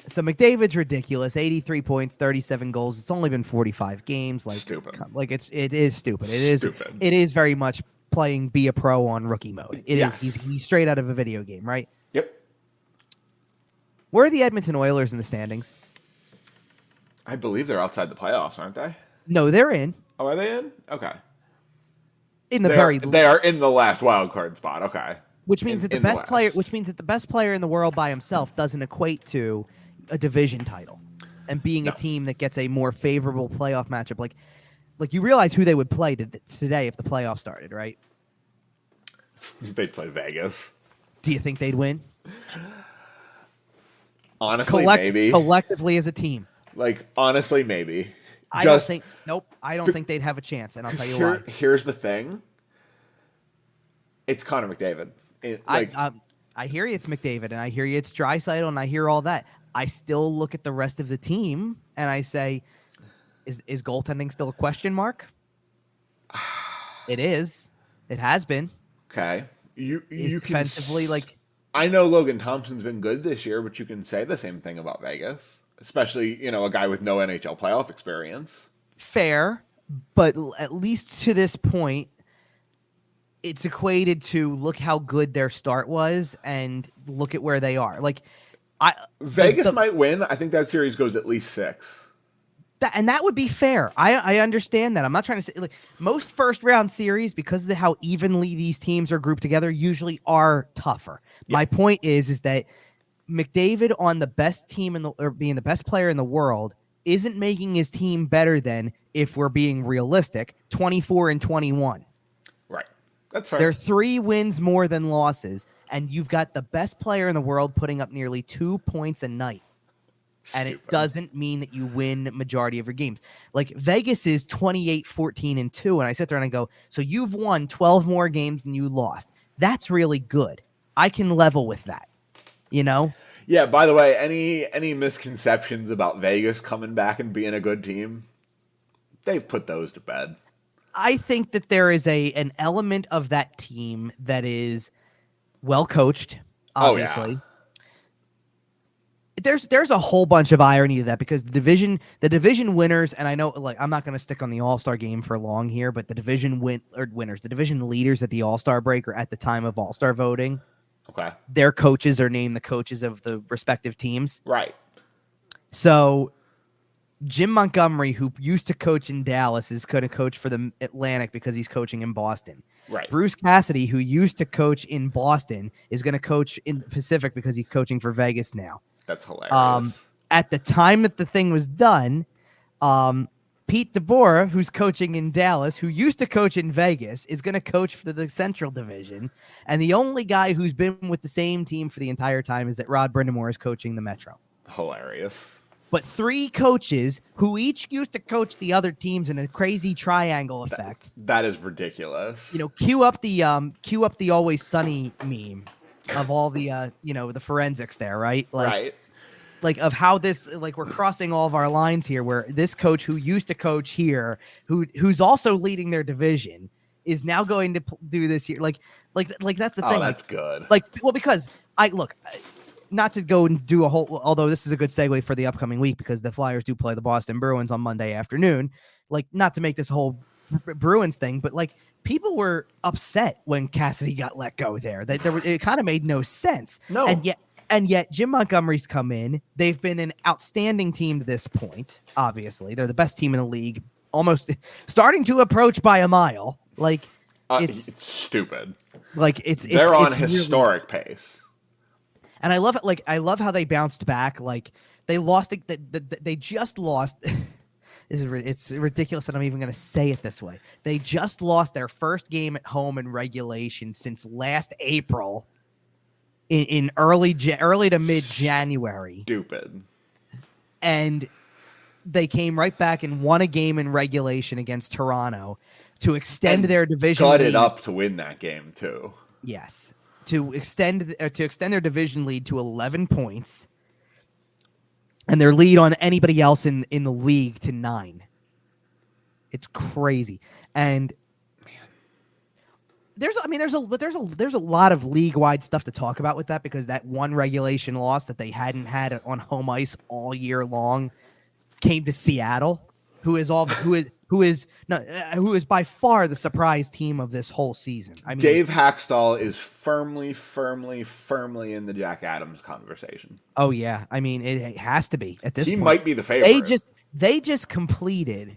So McDavid's ridiculous. 83 points, 37 goals. It's only been 45 games. Like stupid. Like it is stupid. Stupid. It is very much playing be a pro on rookie mode. It yes. is. He's straight out of a video game, right? Yep. Where are the Edmonton Oilers in the standings? I believe they're outside the playoffs, aren't they? No, they're in. Oh, are they in? Okay. They are in the last wild card spot. Okay. Which means that the best player in the world by himself doesn't equate to a division title and being a team that gets a more favorable playoff matchup. Like you realize who they would play today if the playoffs started, right? They'd play Vegas. Do you think they'd win? Honestly, maybe. Collectively as a team. Like, honestly, maybe. I don't think they'd have a chance, and I'll tell you why. Here's the thing. It's Connor McDavid. I hear you, it's McDavid, and I hear you, it's Draisaitl, and I hear all that. I still look at the rest of the team, and I say, is goaltending still a question mark? It is. It has been. Okay. You defensively, I know Logan Thompson's been good this year, but you can say the same thing about Vegas. Especially, a guy with no NHL playoff experience. Fair, but at least to this point, it's equated to look how good their start was and look at where they are. Vegas might win. I think that series goes at least 6. That would be fair. I understand that. I'm not trying to say most first round series, because of how evenly these teams are grouped together, usually are tougher. Yeah. My point is that McDavid on the best team or being the best player in the world isn't making his team better than, if we're being realistic, 24-21. Right. That's fair. They're 3 wins more than losses, and you've got the best player in the world putting up nearly 2 points a night. And it doesn't mean that you win majority of your games. Like Vegas is 28-14-2, and I sit there and I go, so you've won 12 more games than you lost. That's really good. I can level with that. Yeah, by the way, any misconceptions about Vegas coming back and being a good team, they've put those to bed. I think that there is an element of that team that is well coached, obviously. Oh, yeah. There's a whole bunch of irony to that, because the division winners, and I know I'm not going to stick on the All-Star game for long here, but the division winners, the division leaders at the All-Star break or at the time of All-Star voting. Okay. Their coaches are named the coaches of the respective teams. Right. So Jim Montgomery, who used to coach in Dallas, is going to coach for the Atlantic because he's coaching in Boston. Right. Bruce Cassidy, who used to coach in Boston, is going to coach in the Pacific because he's coaching for Vegas now. That's hilarious. At the time that the thing was done, Pete DeBoer, who's coaching in Dallas, who used to coach in Vegas, is going to coach for the Central Division. And the only guy who's been with the same team for the entire time is that Rod Brindamore is coaching the Metro. Hilarious. But 3 coaches who each used to coach the other teams in a crazy triangle effect. That is ridiculous. Cue up the Always Sunny meme of all the the forensics there, right? Right. Like of how this, we're crossing all of our lines here, where this coach who used to coach here, who's also leading their division, is now going to do this here. Like that's the thing. Oh, that's good. Because not to go and do a whole, although this is a good segue for the upcoming week, because the Flyers do play the Boston Bruins on Monday afternoon. Not to make this whole Bruins thing, but people were upset when Cassidy got let go there. It kind of made no sense. No. And yet Jim Montgomery's come in. They've been an outstanding team to this point. Obviously, they're the best team in the league, almost starting to approach by a mile. It's stupid. They're on historic pace. And I love it. I love how they bounced back. They lost. They just lost. It's ridiculous that I'm even going to say it this way. They just lost their first game at home in regulation since last April. In early to mid-January. Stupid. And they came right back and won a game in regulation against Toronto to extend their division lead. Gutted up to win that game, too. Yes. To extend their division lead to 11 points. And their lead on anybody else in the league to 9. It's crazy. And There's a lot of league-wide stuff to talk about with that, because that one regulation loss that they hadn't had on home ice all year long came to Seattle, who is by far the surprise team of this whole season. I mean, Dave Hackstall is firmly in the Jack Adams conversation. Oh yeah, I mean it has to be at this point. He might be the favorite. They just completed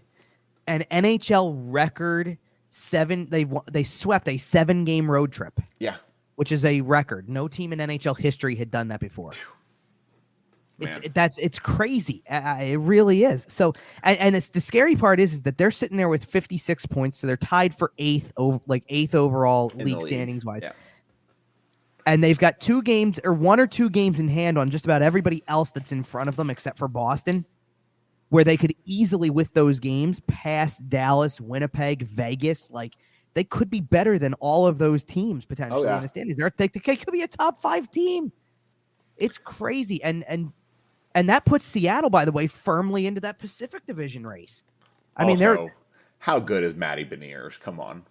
an NHL record 7. They swept a 7-game road trip. Yeah, which is a record. No team in NHL history had done that before. It's crazy. It really is. So, and it's the scary part is that they're sitting there with 56 points, so they're tied for eighth overall league standings wise. Yeah. And they've got 2 games or 1 or 2 games in hand on just about everybody else that's in front of them except for Boston, where they could easily, with those games, pass Dallas, Winnipeg, Vegas. Like, they could be better than all of those teams potentially in the standings. They could be a top 5 team. It's crazy. And that puts Seattle, by the way, firmly into that Pacific Division race. I mean, how good is Matty Beniers? Come on.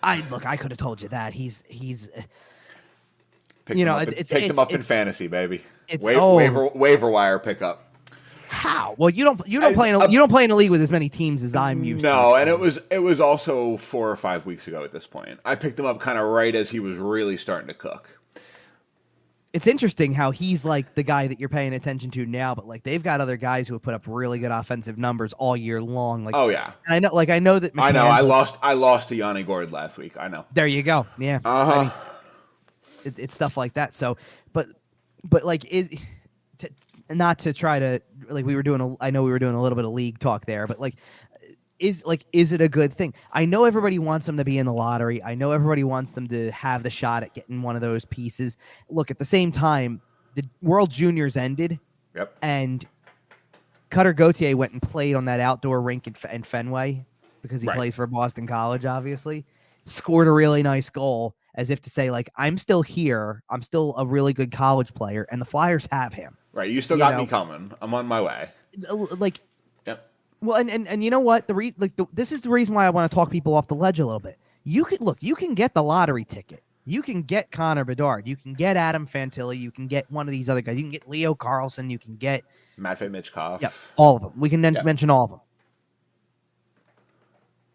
I could have told you that. He's picked him up in fantasy, baby. Waiver wire pickup. How? Well, you don't play in a league with as many teams as I'm used to. No, and it was also 4 or 5 weeks ago at this point. I picked him up kind of right as he was really starting to cook. It's interesting how he's like the guy that you're paying attention to now, but like they've got other guys who have put up really good offensive numbers all year long. Like, oh yeah, I know that. I know. I lost to Yanni Gord last week. I know. There you go. Yeah. I mean, it's stuff like that. So, but like not to try to like I know we were doing a little bit of league talk there, but is it a good thing? I know everybody wants them to be in the lottery. I know everybody wants them to have the shot at getting one of those pieces. Look, at the same time, the World Juniors ended. Yep. And Cutter Gauthier went and played on that outdoor rink in Fenway because he plays for Boston College, obviously. Scored a really nice goal as if to say, like, I'm still here. I'm still a really good college player, and the Flyers have him. Right. You still got me coming. I'm on my way. Like, well, and you know what? This is the reason why I want to talk people off the ledge a little bit. You can get the lottery ticket. You can get Connor Bedard. You can get Adam Fantilli. You can get one of these other guys. You can get Leo Carlson. You can get Matvei Michkov. Yeah, all of them. We can mention all of them.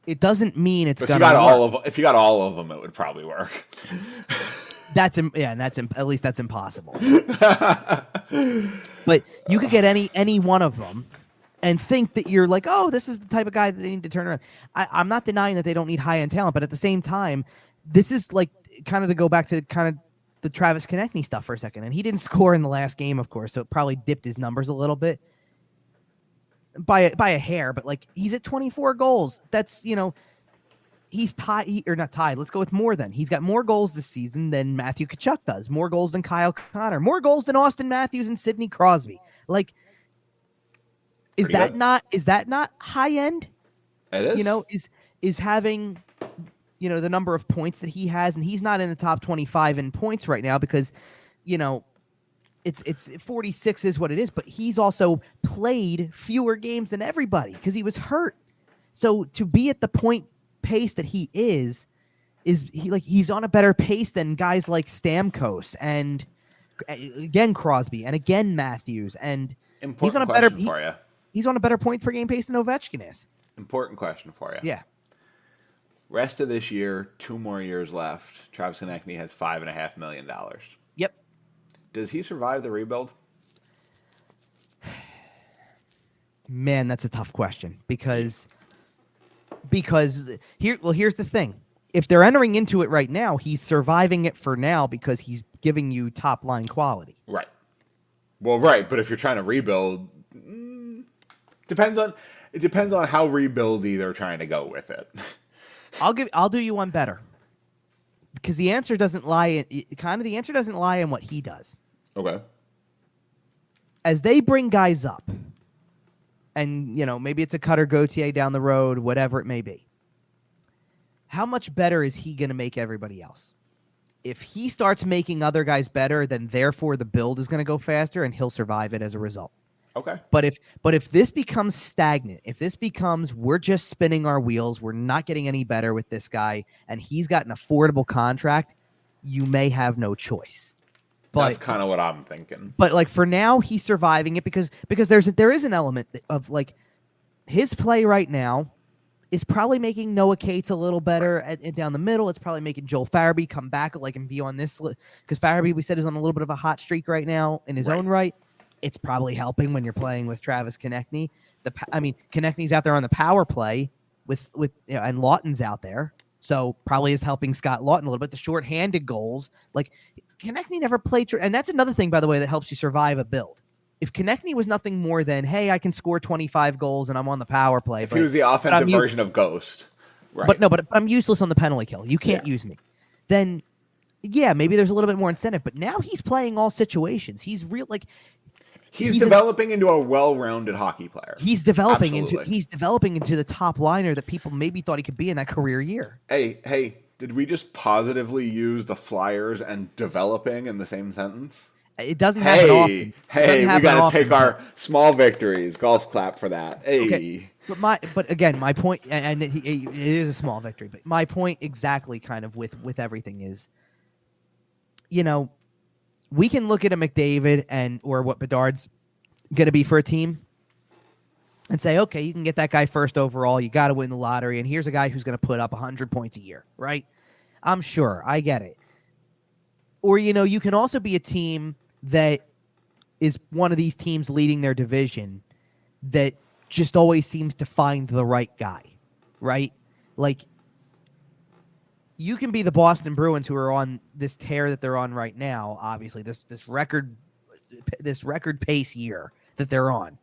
It doesn't mean it's going to work. If you got all of them, it would probably work. At least that's impossible. But you could get any one of them and think that you're like, oh, this is the type of guy that they need to turn around. I'm not denying that they don't need high-end talent, but at the same time, this is like kind of to go back to kind of the Travis Konecny stuff for a second. And he didn't score in the last game, of course, so it probably dipped his numbers a little bit by a hair. But like, he's at 24 goals. That's, he's tied or not tied. Let's go with more than. He's got more goals this season than Matthew Tkachuk does. More goals than Kyle Connor. More goals than Austin Matthews and Sidney Crosby. Like, Is that not high end? It is. Is having, the number of points that he has, and he's not in the top 25 in points right now because, it's 46 is what it is, but he's also played fewer games than everybody because he was hurt. So to be at the point pace that he is he's on a better pace than guys like Stamkos and again Crosby and again Matthews and he's on a better for you. He's on a better point per game pace than Ovechkin is. Important question for you. Yeah. Rest of this year, 2 more years left. Travis Konecny has $5.5 million. Yep. Does he survive the rebuild? Man, that's a tough question because here's the thing. If they're entering into it right now, he's surviving it for now because he's giving you top line quality. Right. Well, right, but if you're trying to rebuild, depends on how rebuildy they're trying to go with it. I'll do you one better. Because the answer doesn't lie in what he does. Okay. As they bring guys up, and maybe it's a Cutter Gauthier down the road, whatever it may be. How much better is he going to make everybody else? If he starts making other guys better, then therefore the build is going to go faster, and he'll survive it as a result. Okay. But if this becomes stagnant, if this becomes we're just spinning our wheels, we're not getting any better with this guy, and he's got an affordable contract, you may have no choice. But that's kind of what I'm thinking. But like for now, he's surviving it because there is an element of like his play right now is probably making Noah Cates a little better down the middle. It's probably making Joel Farabee come back like and be on this because Farabee, we said, is on a little bit of a hot streak right now in his own right. It's probably helping when you're playing with Travis Konecny. Konechny's out there on the power play with and Lawton's out there, so probably is helping Scott Lawton a little bit. The shorthanded goals, like Konechny never played, and that's another thing, by the way, that helps you survive a build. If Konechny was nothing more than, hey, I can score 25 goals and I'm on the power play. If he was the offensive version of Ghost. Right. But I'm useless on the penalty kill. You can't use me. Then, yeah, maybe there's a little bit more incentive. But now he's playing all situations. He's real, like... He's developing into a well-rounded hockey player. He's developing into the top liner that people maybe thought he could be in that career year. Hey, did we just positively use the Flyers and developing in the same sentence? It doesn't happen often. Hey, we got to take our small victories. Golf clap for that. Hey. Okay. But again, my point, and it is a small victory, but my point exactly kind of with everything is, we can look at a McDavid or what Bedard's going to be for a team and say, okay, you can get that guy first overall. You got to win the lottery. And here's a guy who's going to put up 100 points a year, right? I'm sure. I get it. Or, you can also be a team that is one of these teams leading their division that just always seems to find the right guy, right? Like, you can be the Boston Bruins, who are on this tear that they're on right now, obviously, this record pace year that they're on,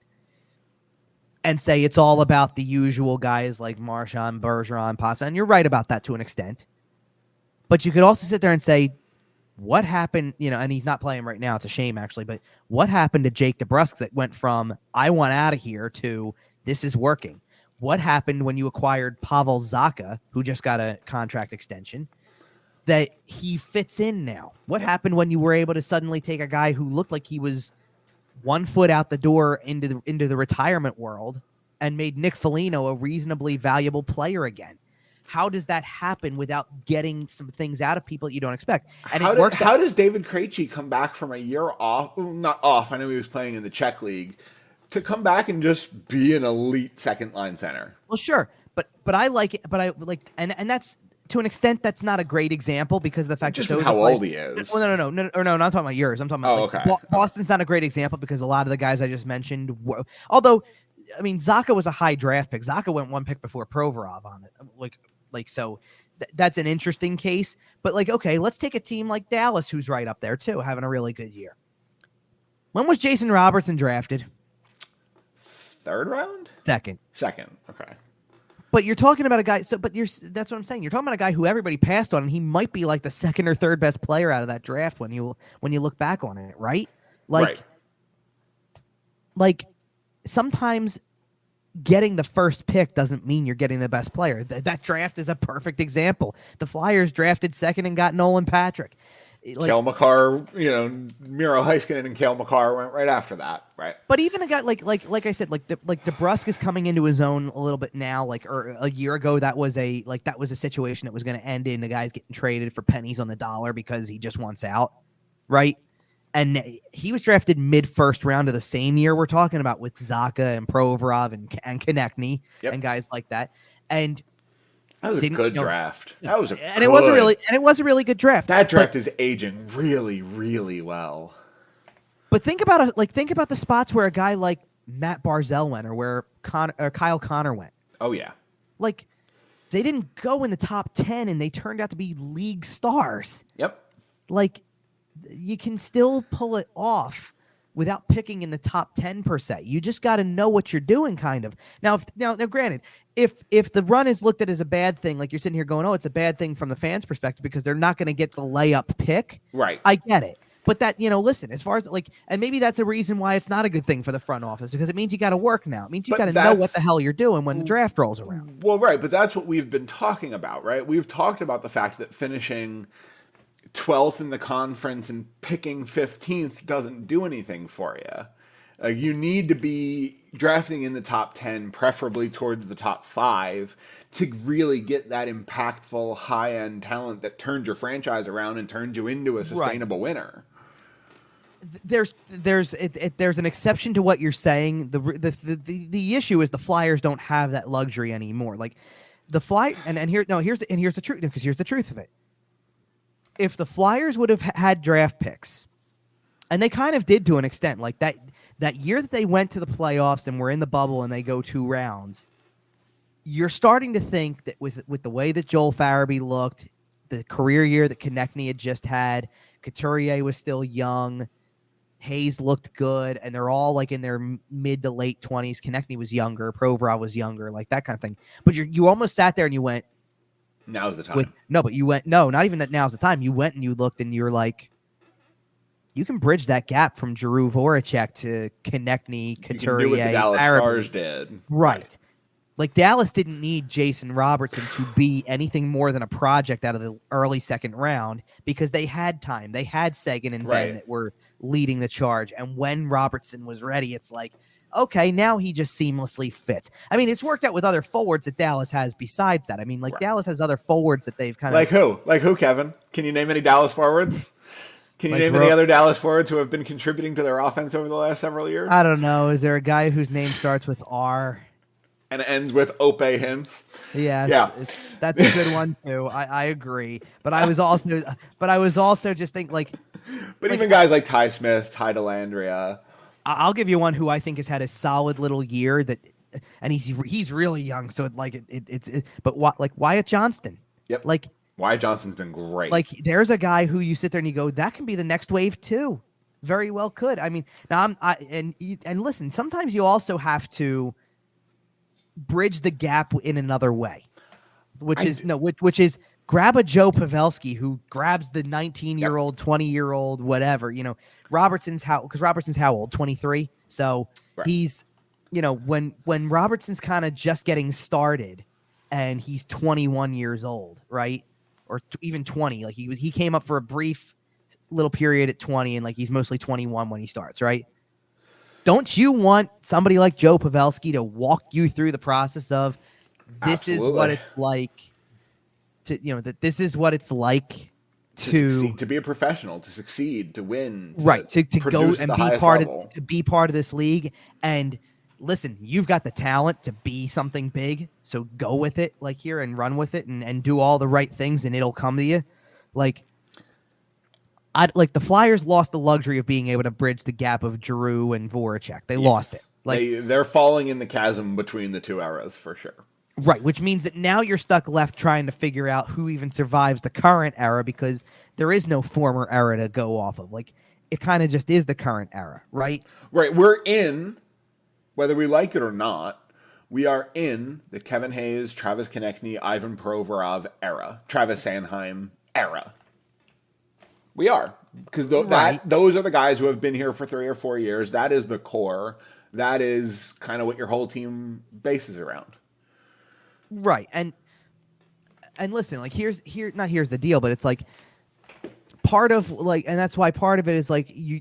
and say it's all about the usual guys like Marchand, Bergeron, Pasta, and you're right about that to an extent. But you could also sit there and say, what happened, and he's not playing right now, it's a shame actually, but what happened to Jake DeBrusk that went from, I want out of here, to this is working? What happened when you acquired Pavel Zacha, who just got a contract extension, that he fits in now? What happened when you were able to suddenly take a guy who looked like he was 1 foot out the door into the retirement world and made Nick Foligno a reasonably valuable player again? How does that happen without getting some things out of people that you don't expect? And how does David Krejci come back from a year off? Not off. I know he was playing in the Czech league. To come back and just be an elite second line center. Well, sure, but I like it. But I like, and that's to an extent that's not a great example because of the fact just that how old he is. Well, no, not talking about yours. I'm talking about Boston's not a great example because a lot of the guys I just mentioned. Although, I mean, Zacha was a high draft pick. Zacha went 1 pick before Provorov on it. So that's an interesting case. But okay, let's take a team like Dallas, who's right up there too, having a really good year. When was Jason Robertson drafted? Third round? Second. Okay. But you're talking about a guy. That's what I'm saying. You're talking about a guy who everybody passed on, and he might be like the second or third best player out of that draft when you look back on it, right? Like sometimes getting the first pick doesn't mean you're getting the best player. That draft is a perfect example. The Flyers drafted second and got Nolan Patrick. Kale McCarr, Miro Heiskanen and Kale McCarr went right after that, right? But even a guy like I said, DeBrusk is coming into his own a little bit now. Or a year ago, that was a situation that was going to end in the guys getting traded for pennies on the dollar because he just wants out, right? And he was drafted mid-first round of the same year we're talking about with Zacha and Provorov and Konechny and guys like that. And that was a good draft. It was a really good draft. That draft is aging really, really well. But think about the spots where a guy like Matt Barzal went, or where Kyle Connor went. Oh yeah. They didn't go in the top 10, and they turned out to be league stars. Yep. You can still pull it off without picking in the top 10 per se. You just got to know what you're doing, kind of. Now, granted, if the run is looked at as a bad thing, like you're sitting here going, oh, it's a bad thing from the fans' perspective because they're not going to get the layup pick. Right. I get it. But that, listen, as far as and maybe that's a reason why it's not a good thing for the front office, because it means you got to work now. It means you got to know what the hell you're doing when the draft rolls around. Well, right. But that's what we've been talking about, right? We've talked about the fact that finishing 12th in the conference and picking 15th doesn't do anything for you. You need to be drafting in the top 10, preferably towards the top 5, to really get that impactful high-end talent that turns your franchise around and turns you into a sustainable winner. There's an exception to what you're saying. The issue is the Flyers don't have that luxury anymore. Like the here's the truth, because here's the truth of it. If the Flyers would have had draft picks, and they kind of did to an extent, like that year that they went to the playoffs and were in the bubble and they go 2 rounds, you're starting to think that with the way that Joel Farabee looked, the career year that Konecny had just had, Couturier was still young, Hayes looked good, and they're all like in their mid to late 20s. Konecny was younger, Provorov was younger, like that kind of thing. But you almost sat there and you went, now's the time. Not even that now's the time. You went and you looked and you're like, you can bridge that gap from Giroux, Voracek to Konecny, Couturier. You can do what the Dallas Stars did. Right. Like Dallas didn't need Jason Robertson to be anything more than a project out of the early second round because they had time. They had Seguin and Ben that were leading the charge. And when Robertson was ready, it's like, okay, now he just seamlessly fits. I mean, it's worked out with other forwards that Dallas has besides that. I mean, Dallas has other forwards that they've kind of... Like who? Like who, Kevin? Can you name any Dallas forwards? Can you name any other Dallas forwards who have been contributing to their offense over the last several years? I don't know. Is there a guy whose name starts with R? And ends with Ope Hintz? Yeah. That's a good one, too. I agree. But I was also just thinking, like... But even guys like Ty Smith, Ty Dellandrea... I'll give you one who I think has had a solid little year and he's really young. So but Wyatt Johnston. Yep. Like Wyatt Johnston's been great. Like there's a guy who you sit there and you go, that can be the next wave too. Very well could. I mean, now and listen, sometimes you also have to bridge the gap in another way, which is grab a Joe Pavelski who grabs the 19-year-old, 20-year-old, whatever, Robertson's how old? 23. So he's, when Robertson's kind of just getting started and he's 21 years old, right? Or even 20, like he came up for a brief little period at 20 and like he's mostly 21 when he starts, right? Don't you want somebody like Joe Pavelski to walk you through the process of this is what it's like this is what it's like to succeed, to be a professional, to succeed, to win, to go and be part of this league. And listen, you've got the talent to be something big, so go with it and run with it and do all the right things and it'll come to you. The Flyers lost the luxury of being able to bridge the gap of Giroux and Voracek. They lost it. They're falling in the chasm between the two eras for sure. Right, which means that now you're stuck left trying to figure out who even survives the current era because there is no former era to go off of. It kind of just is the current era, right? Right, we're in, whether we like it or not, we are in the Kevin Hayes, Travis Konecny, Ivan Provorov era, Travis Sanheim era. We are, because those are the guys who have been here for 3 or 4 years. That is the core. That is kind of what your whole team bases around. Right, and listen, here's the deal, but it's part of and that's why part of it is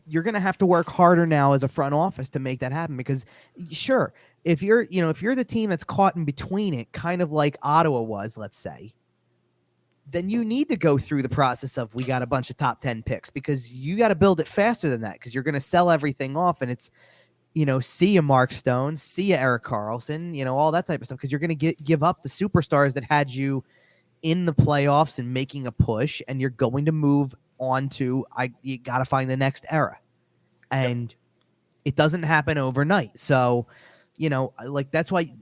you're gonna have to work harder now as a front office to make that happen because sure, if you're the team that's caught in between it, kind of like Ottawa was, let's say, then you need to go through the process of we got a bunch of top 10 picks because you got to build it faster than that because you're gonna sell everything off and it's. See ya Mark Stone, see ya Erik Karlsson, all that type of stuff because you're going to give up the superstars that had you in the playoffs and making a push, and you're going to move on to you got to find the next era, and it doesn't happen overnight. So, that's why,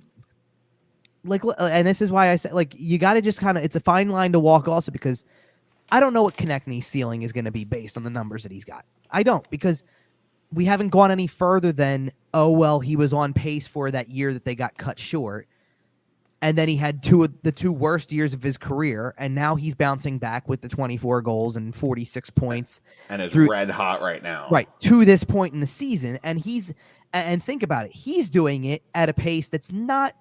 and this is why I said you got to just kind of it's a fine line to walk also because I don't know what Konecny's ceiling is going to be based on the numbers that he's got. I don't because. We haven't gone any further than, he was on pace for that year that they got cut short. And then he had the two worst years of his career. And now he's bouncing back with the 24 goals and 46 points. And is red hot right now. Right. To this point in the season. And think about it. He's doing it at a pace that's not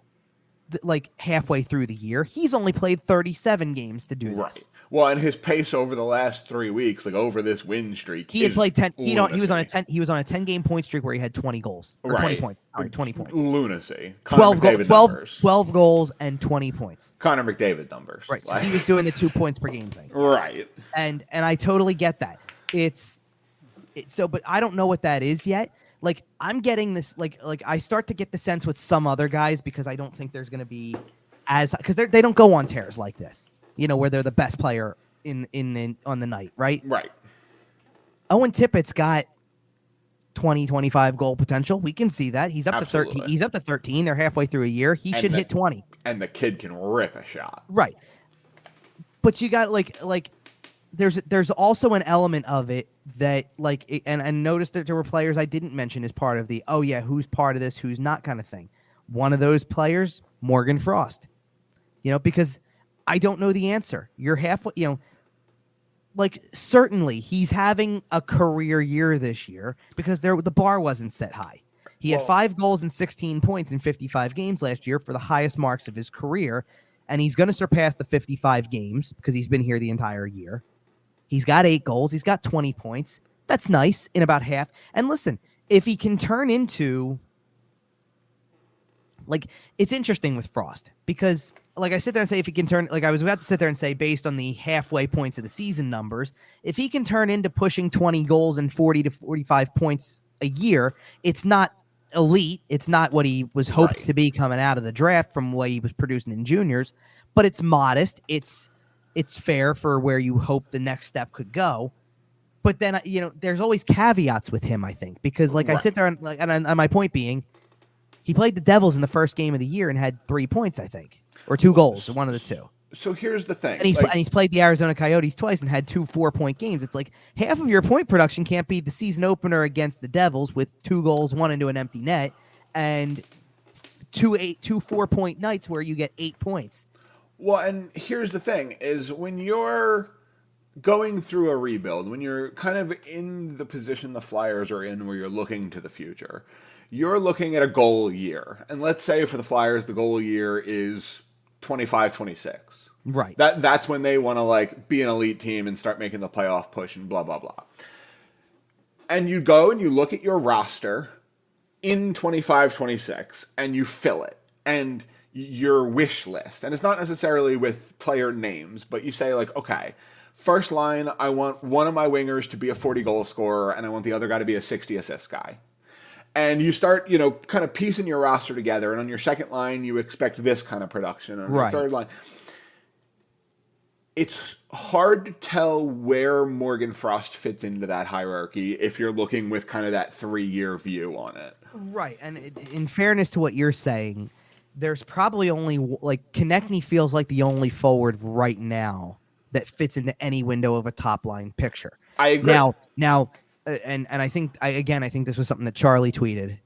like halfway through the year. He's only played 37 games to do this. Right. Well, and his pace over the last 3 weeks, like over this win streak, he had played 10. He was on a 10. He was on a 10-game point streak where he had 20 goals or 20 points. Sorry, 20 points. Lunacy. 12 goals and 20 points. Connor McDavid numbers. Right. So he was doing the 2 points per game thing. Right. And I totally get that. But I don't know what that is yet. Like I'm getting this, like I start to get the sense with some other guys because I don't think there's going to be because they don't go on tears like this, where they're the best player in on the night, right? Right. Owen Tippett's got 20, 25 goal potential. We can see that. He's up to 13. He's up to 13. They're halfway through a year. He should hit 20. And the kid can rip a shot. Right. But you got like there's also an element of it that and notice that there were players I didn't mention as part of the who's part of this, who's not kind of thing. One of those players, Morgan Frost, because I don't know the answer. You're halfway, certainly he's having a career year this year because the bar wasn't set high. He had 5 goals and 16 points in 55 games last year for the highest marks of his career, and he's going to surpass the 55 games because he's been here the entire year. He's got 8 goals. He's got 20 points. That's nice in about half. And listen, if he can turn into it's interesting with Frost because I sit there and say if he can turn I was about to sit there and say based on the halfway points of the season numbers, if he can turn into pushing 20 goals and 40 to 45 points a year, it's not elite. It's not what he was hoped to be coming out of the draft from what he was producing in juniors, but it's modest. It's fair for where you hope the next step could go. But then, there's always caveats with him, I think, because I sit there and my point being, he played the Devils in the first game of the year and had 3 points, I think, or 2 goals, one of the two. So here's the thing. And he's played the Arizona Coyotes twice and had 2 4-point games. It's like half of your point production can't be the season opener against the Devils with 2 goals, 1 into an empty net, and 2 4-point nights where you get 8 points. Well, and here's the thing is when you're going through a rebuild, when you're kind of in the position the Flyers are in where you're looking to the future, you're looking at a goal year. And let's say for the Flyers, the goal year is 25-26. Right. That's when they want to be an elite team and start making the playoff push and blah, blah, blah. And you go and you look at your roster in 25-26 and you fill it. And your wish list. And it's not necessarily with player names, but you say okay, first line, I want one of my wingers to be a 40-goal scorer and I want the other guy to be a 60-assist guy. And you start, kind of piecing your roster together. And on your second line, you expect this kind of production. On your third line, it's hard to tell where Morgan Frost fits into that hierarchy if you're looking with kind of that 3-year view on it. Right. And in fairness to what you're saying, there's probably only Konecny feels like the only forward right now that fits into any window of a top line picture. I agree. Now, and I think I think this was something that Charlie tweeted.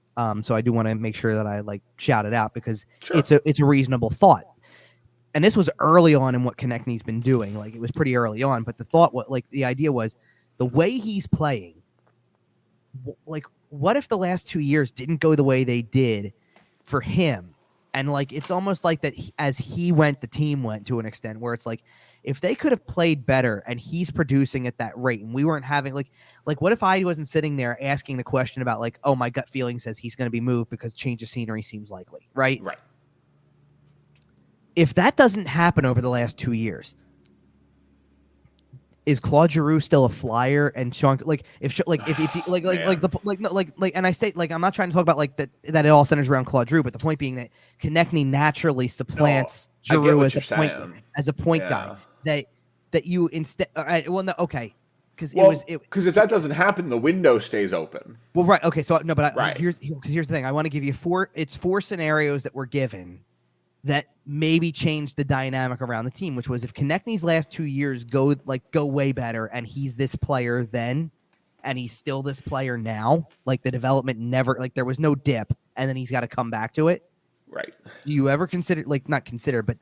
So I do want to make sure that I shout it out because it's a reasonable thought. And this was early on in what Konechny's been doing. It was pretty early on, but the thought the idea was the way he's playing. What if the last 2 years didn't go the way they did for him? And it's almost like that as he went, the team went to an extent where it's if they could have played better and he's producing at that rate and we weren't having what if I wasn't sitting there asking the question about my gut feeling says he's going to be moved because change of scenery seems likely, right? Right. If that doesn't happen over the last 2 years, is Claude Giroux still a Flyer? And Sean, if and I say I'm not trying to talk about that it all centers around Claude Giroux, but the point being that Konechny naturally supplants Giroux as a point guy. That you instead. Because if that doesn't happen, the window stays open. Well, right. Okay. So no, but here's the thing. I want to give you 4 scenarios that were given that maybe changed the dynamic around the team, which was if Konechny's last 2 years go way better and he's this player then, and he's still this player now, the development never, there was no dip and then he's got to come back to it. Right. Do you ever consider, not consider, but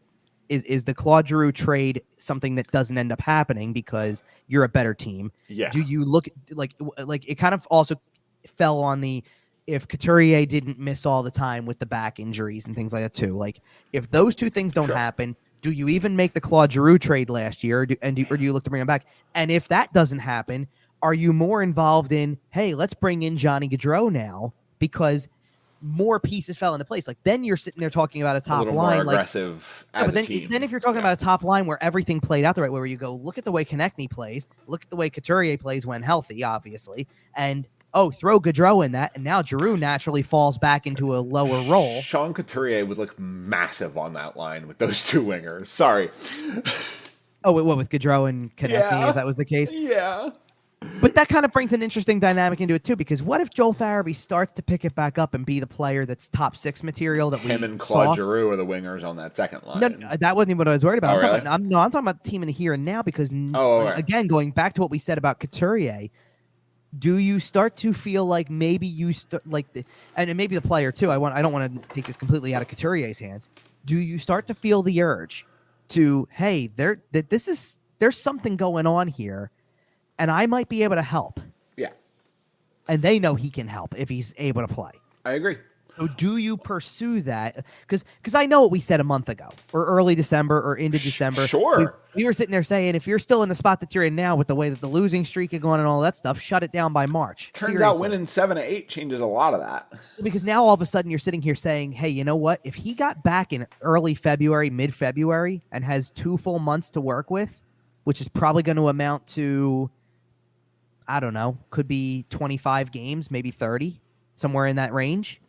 is the Claude Giroux trade something that doesn't end up happening because you're a better team? Yeah. Do you look it kind of also fell on the, if Couturier didn't miss all the time with the back injuries and things like that too. Like, if those two things don't happen, do you even make the Claude Giroux trade last year, or do you look to bring him back? And if that doesn't happen, are you more involved in, hey, let's bring in Johnny Gaudreau now because more pieces fell into place? Like, then you're sitting there talking about a top line, more aggressive as a team. Then if you're talking about a top line where everything played out the right way, where you go, look at the way Konecny plays, look at the way Couturier plays when healthy, obviously, and throw Gaudreau in that, and now Giroux naturally falls back into a lower role. Sean Couturier would look massive on that line with those two wingers. Sorry. What, with Gaudreau and Konecny, if that was the case? Yeah. But that kind of brings an interesting dynamic into it, too, because what if Joel Farabee starts to pick it back up and be the player that's top 6 material that Him and Claude Giroux are the wingers on that second line. No, that wasn't even what I was worried about. Oh, I'm talking about the team in the here and now because, again, going back to what we said about Couturier, do you start to feel like maybe you and maybe the player too? I don't want to take this completely out of Couturier's hands. Do you start to feel the urge to, hey, there's something going on here, and I might be able to help? Yeah, and they know he can help if he's able to play. I agree. So do you pursue that? Because I know what we said a month ago, or early December, or into December. Sure. We were sitting there saying, if you're still in the spot that you're in now with the way that the losing streak is going and all that stuff, shut it down by March. Turns out winning 7 to 8 changes a lot of that. Because now all of a sudden you're sitting here saying, hey, you know what? If he got back in early February, mid-February, and has 2 full months to work with, which is probably going to amount to, I don't know, could be 25 games, maybe 30, somewhere in that range.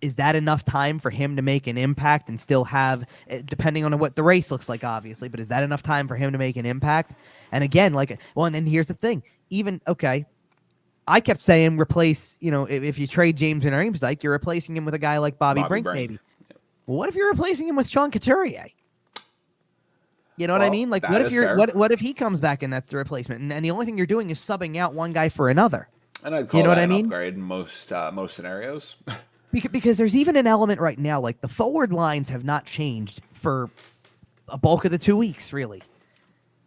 Is that enough time for him to make an impact and still have, depending on what the race looks like, obviously, but is that enough time for him to make an impact? And again, and then here's the thing. I kept saying replace, if you trade James and Riemsdyk, you're replacing him with a guy like Bobby Brink, maybe. Well, what if you're replacing him with Sean Couturier? You know what I mean? Like, what if he comes back and that's the replacement? And the only thing you're doing is subbing out one guy for another. And I'd call that an upgrade in most scenarios. Because there's even an element right now, like the forward lines have not changed for a bulk of the 2 weeks, really.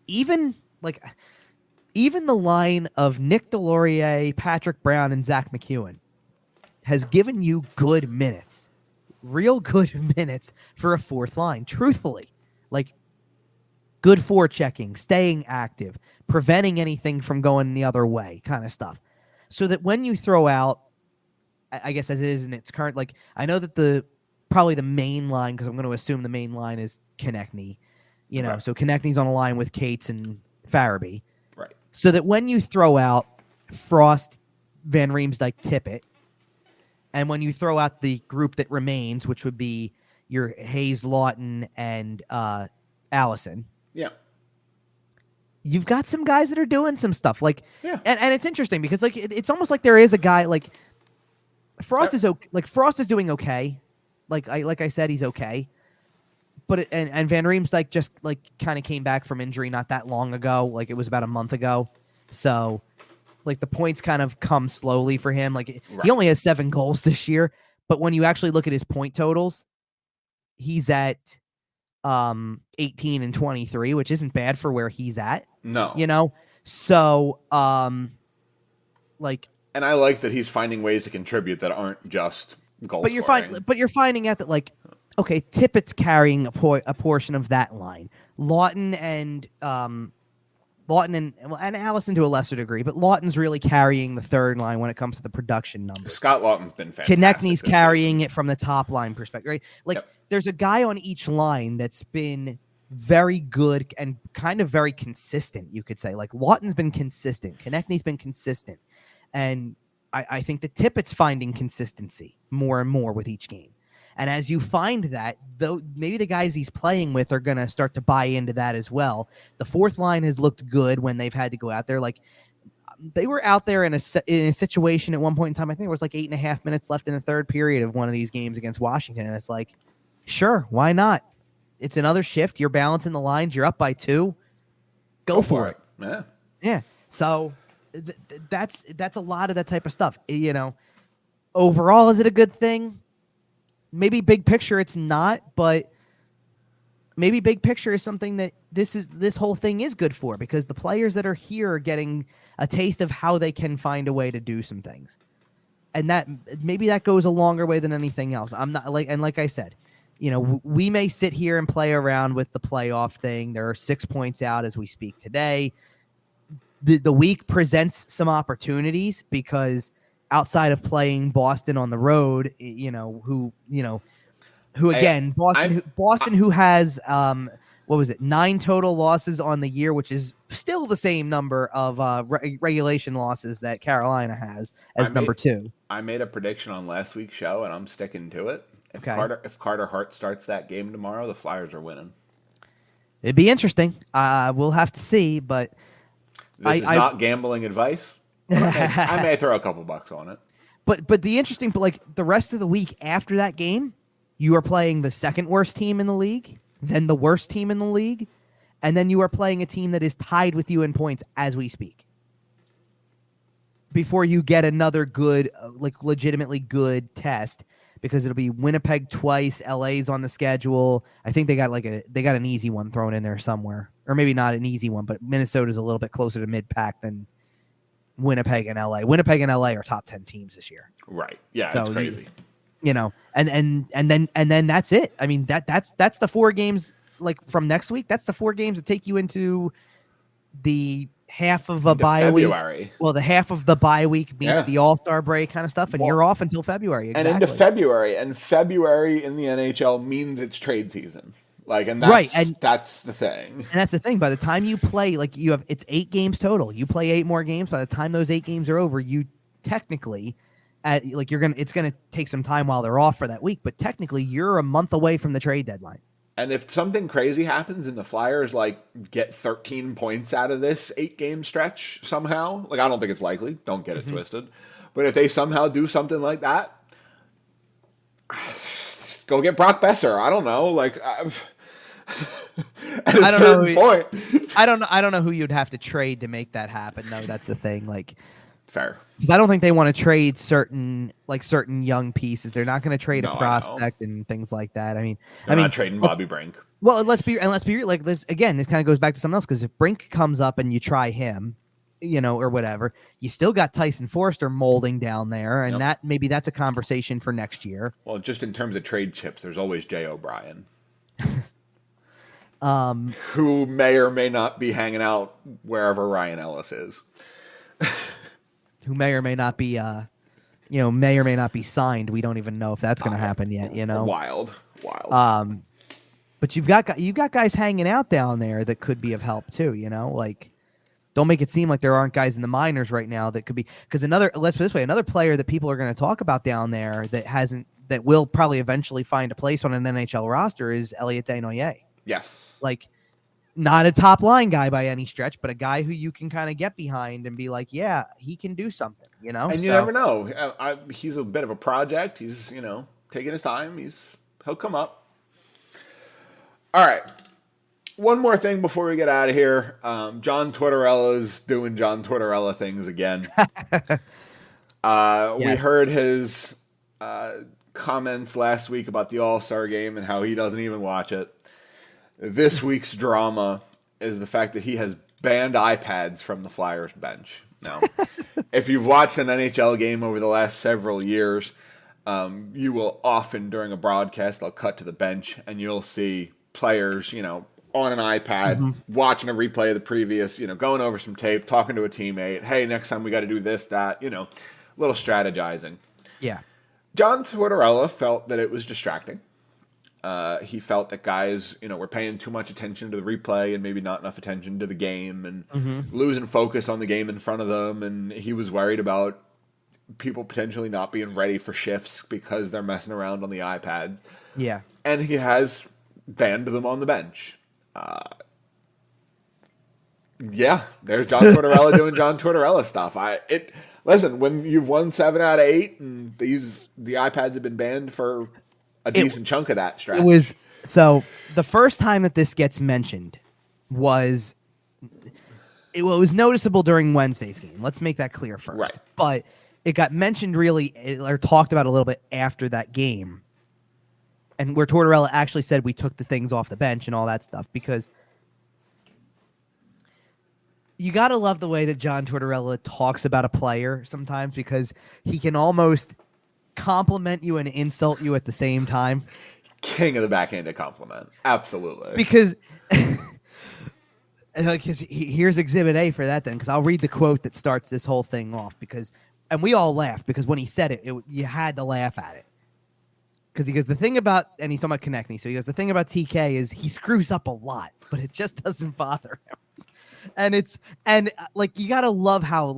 Even the line of Nick Delorier, Patrick Brown, and Zach McEwen has given you good minutes, real good minutes for a fourth line, truthfully. Like, good forechecking, staying active, preventing anything from going the other way kind of stuff. So that when you throw out, I guess as it is in its current, like, I know that probably the main line, because I'm going to assume the main line is Konecny, right. So Konechny's on a line with Cates and Farabee. Right. So that when you throw out Frost, Van Riemsdyk, Tippett, and when you throw out the group that remains, which would be your Hayes, Lawton, and Allison. Yeah. You've got some guys that are doing some stuff. And it's interesting because it's almost like there is a guy like Frost is okay. Like, Frost is doing okay. Like I said, he's okay. But and Van Riemsdyk just kind of came back from injury not that long ago. Like, it was about a month ago. So the points kind of come slowly for him. Like, right. He only has 7 goals this year, but when you actually look at his point totals, he's at 18 and 23, which isn't bad for where he's at. No. So and I like that he's finding ways to contribute that aren't just goal scoring. But you're finding out that, okay, Tippett's carrying a portion of that line. Lawton and Allison to a lesser degree, but Lawton's really carrying the third line when it comes to the production numbers. Scott Lawton's been fantastic. Konechny's carrying it from the top line perspective, right? There's a guy on each line that's been very good and kind of very consistent, you could say. Like, Lawton's been consistent. Konechny's been consistent. And I think that Tippett's finding consistency more and more with each game. And as you find that, though, maybe the guys he's playing with are going to start to buy into that as well. The fourth line has looked good when they've had to go out there. Like, they were out there in a situation at one point in time. I think it was 8.5 minutes left in the third period of one of these games against Washington. And it's like, sure, why not? It's another shift. You're balancing the lines. You're up by 2. Go for it. Yeah. Yeah. So that's a lot of that type of stuff. Overall, is it a good thing? Maybe big picture, it's not, but maybe big picture is something that this whole thing is good for, because the players that are here are getting a taste of how they can find a way to do some things. And that maybe that goes a longer way than anything else. I'm not like I said, we may sit here and play around with the playoff thing. There are 6 points out as we speak today. The week presents some opportunities, because outside of playing Boston on the road, who again, Boston, who has what was it, 9 total losses on the year, which is still the same number of regulation losses that Carolina has as number 2. I made a prediction on last week's show, and I'm sticking to it. If Carter Hart starts that game tomorrow, the Flyers are winning. It'd be interesting. We'll have to see, but this is not gambling advice. I may throw a couple bucks on it. But the rest of the week after that game, you are playing the second worst team in the league, then the worst team in the league, and then you are playing a team that is tied with you in points as we speak, before you get another good, legitimately good test, because it'll be Winnipeg twice, LA's on the schedule. I think they got an easy one thrown in there somewhere, or maybe not an easy one, but Minnesota's a little bit closer to mid-pack than Winnipeg and LA. Winnipeg and LA are top 10 teams this year. Right. Yeah, so it's crazy. And then that's it. I mean, that's the 4 games from next week. That's the 4 games that take you into the half of a bye week. Well, the half of the bye week meets the All-Star break kind of stuff, and you're off until February. Exactly. And into February. And February in the NHL means it's trade season. That's the thing. And that's the thing. By the time you play, it's 8 games total. You play 8 more games. By the time those 8 games are over, you technically it's gonna take some time while they're off for that week, but technically you're a month away from the trade deadline. And if something crazy happens and the Flyers get 13 points out of this 8-game stretch somehow, I don't think it's likely. Don't get it twisted. But if they somehow do something like that, go get Brock Besser. I don't know. At a certain point, I don't know who you'd have to trade to make that happen. No, that's the thing. Fair. Because I don't think they want to trade certain young pieces. They're not going to trade a prospect and things like that. They're not trading Bobby Brink. Well, let's be real. This again. This kind of goes back to something else, because if Brink comes up and you try him, or whatever, you still got Tyson Forster molding down there, and that's a conversation for next year. Well, just in terms of trade chips, there's always Jay O'Brien, who may or may not be hanging out wherever Ryan Ellis is. Who may or may not be, may or may not be signed. We don't even know if that's going to happen yet. Wild. But you've got guys hanging out down there that could be of help too. Don't make it seem like there aren't guys in the minors right now that could be. Because let's put it this way, another player that people are going to talk about down there that will probably eventually find a place on an NHL roster is Elliot Desnoyers. Yes. Not a top line guy by any stretch, but a guy who you can kind of get behind and be like, yeah, he can do something, And you never know. He's a bit of a project. He's, taking his time. He'll come up. All right. One more thing before we get out of here. John Tortorella's doing John Tortorella things again. We heard his comments last week about the All-Star game and how he doesn't even watch it. This week's drama is the fact that he has banned iPads from the Flyers bench. Now, if you've watched an NHL game over the last several years, you will often, during a broadcast, they'll cut to the bench and you'll see players, on an iPad, watching a replay of the previous, going over some tape, talking to a teammate. Hey, next time we got to do this, that, little strategizing. Yeah. John Tortorella felt that it was distracting. He felt that guys, were paying too much attention to the replay and maybe not enough attention to the game and losing focus on the game in front of them. And he was worried about people potentially not being ready for shifts because they're messing around on the iPads. Yeah. And he has banned them on the bench. There's John Tortorella doing John Tortorella stuff. Listen, when you've won 7 out of 8 and the iPads have been banned for a decent chunk of that stretch. So the first time that this gets mentioned was noticeable during Wednesday's game. Let's make that clear first. Right. But it got mentioned or talked about a little bit after that game. and where Tortorella actually said we took the things off the bench and all that stuff, because you got to love the way that John Tortorella talks about a player sometimes, because he can almost compliment you and insult you at the same time. King of the backhanded compliment. Absolutely. Because here's Exhibit A for that then, because I'll read the quote that starts this whole thing off, and we all laughed, because when he said it, you had to laugh at it. Because he goes, the thing about, and he's talking about Konecny, so he goes, the thing about TK is he screws up a lot, but it just doesn't bother him. And you gotta love how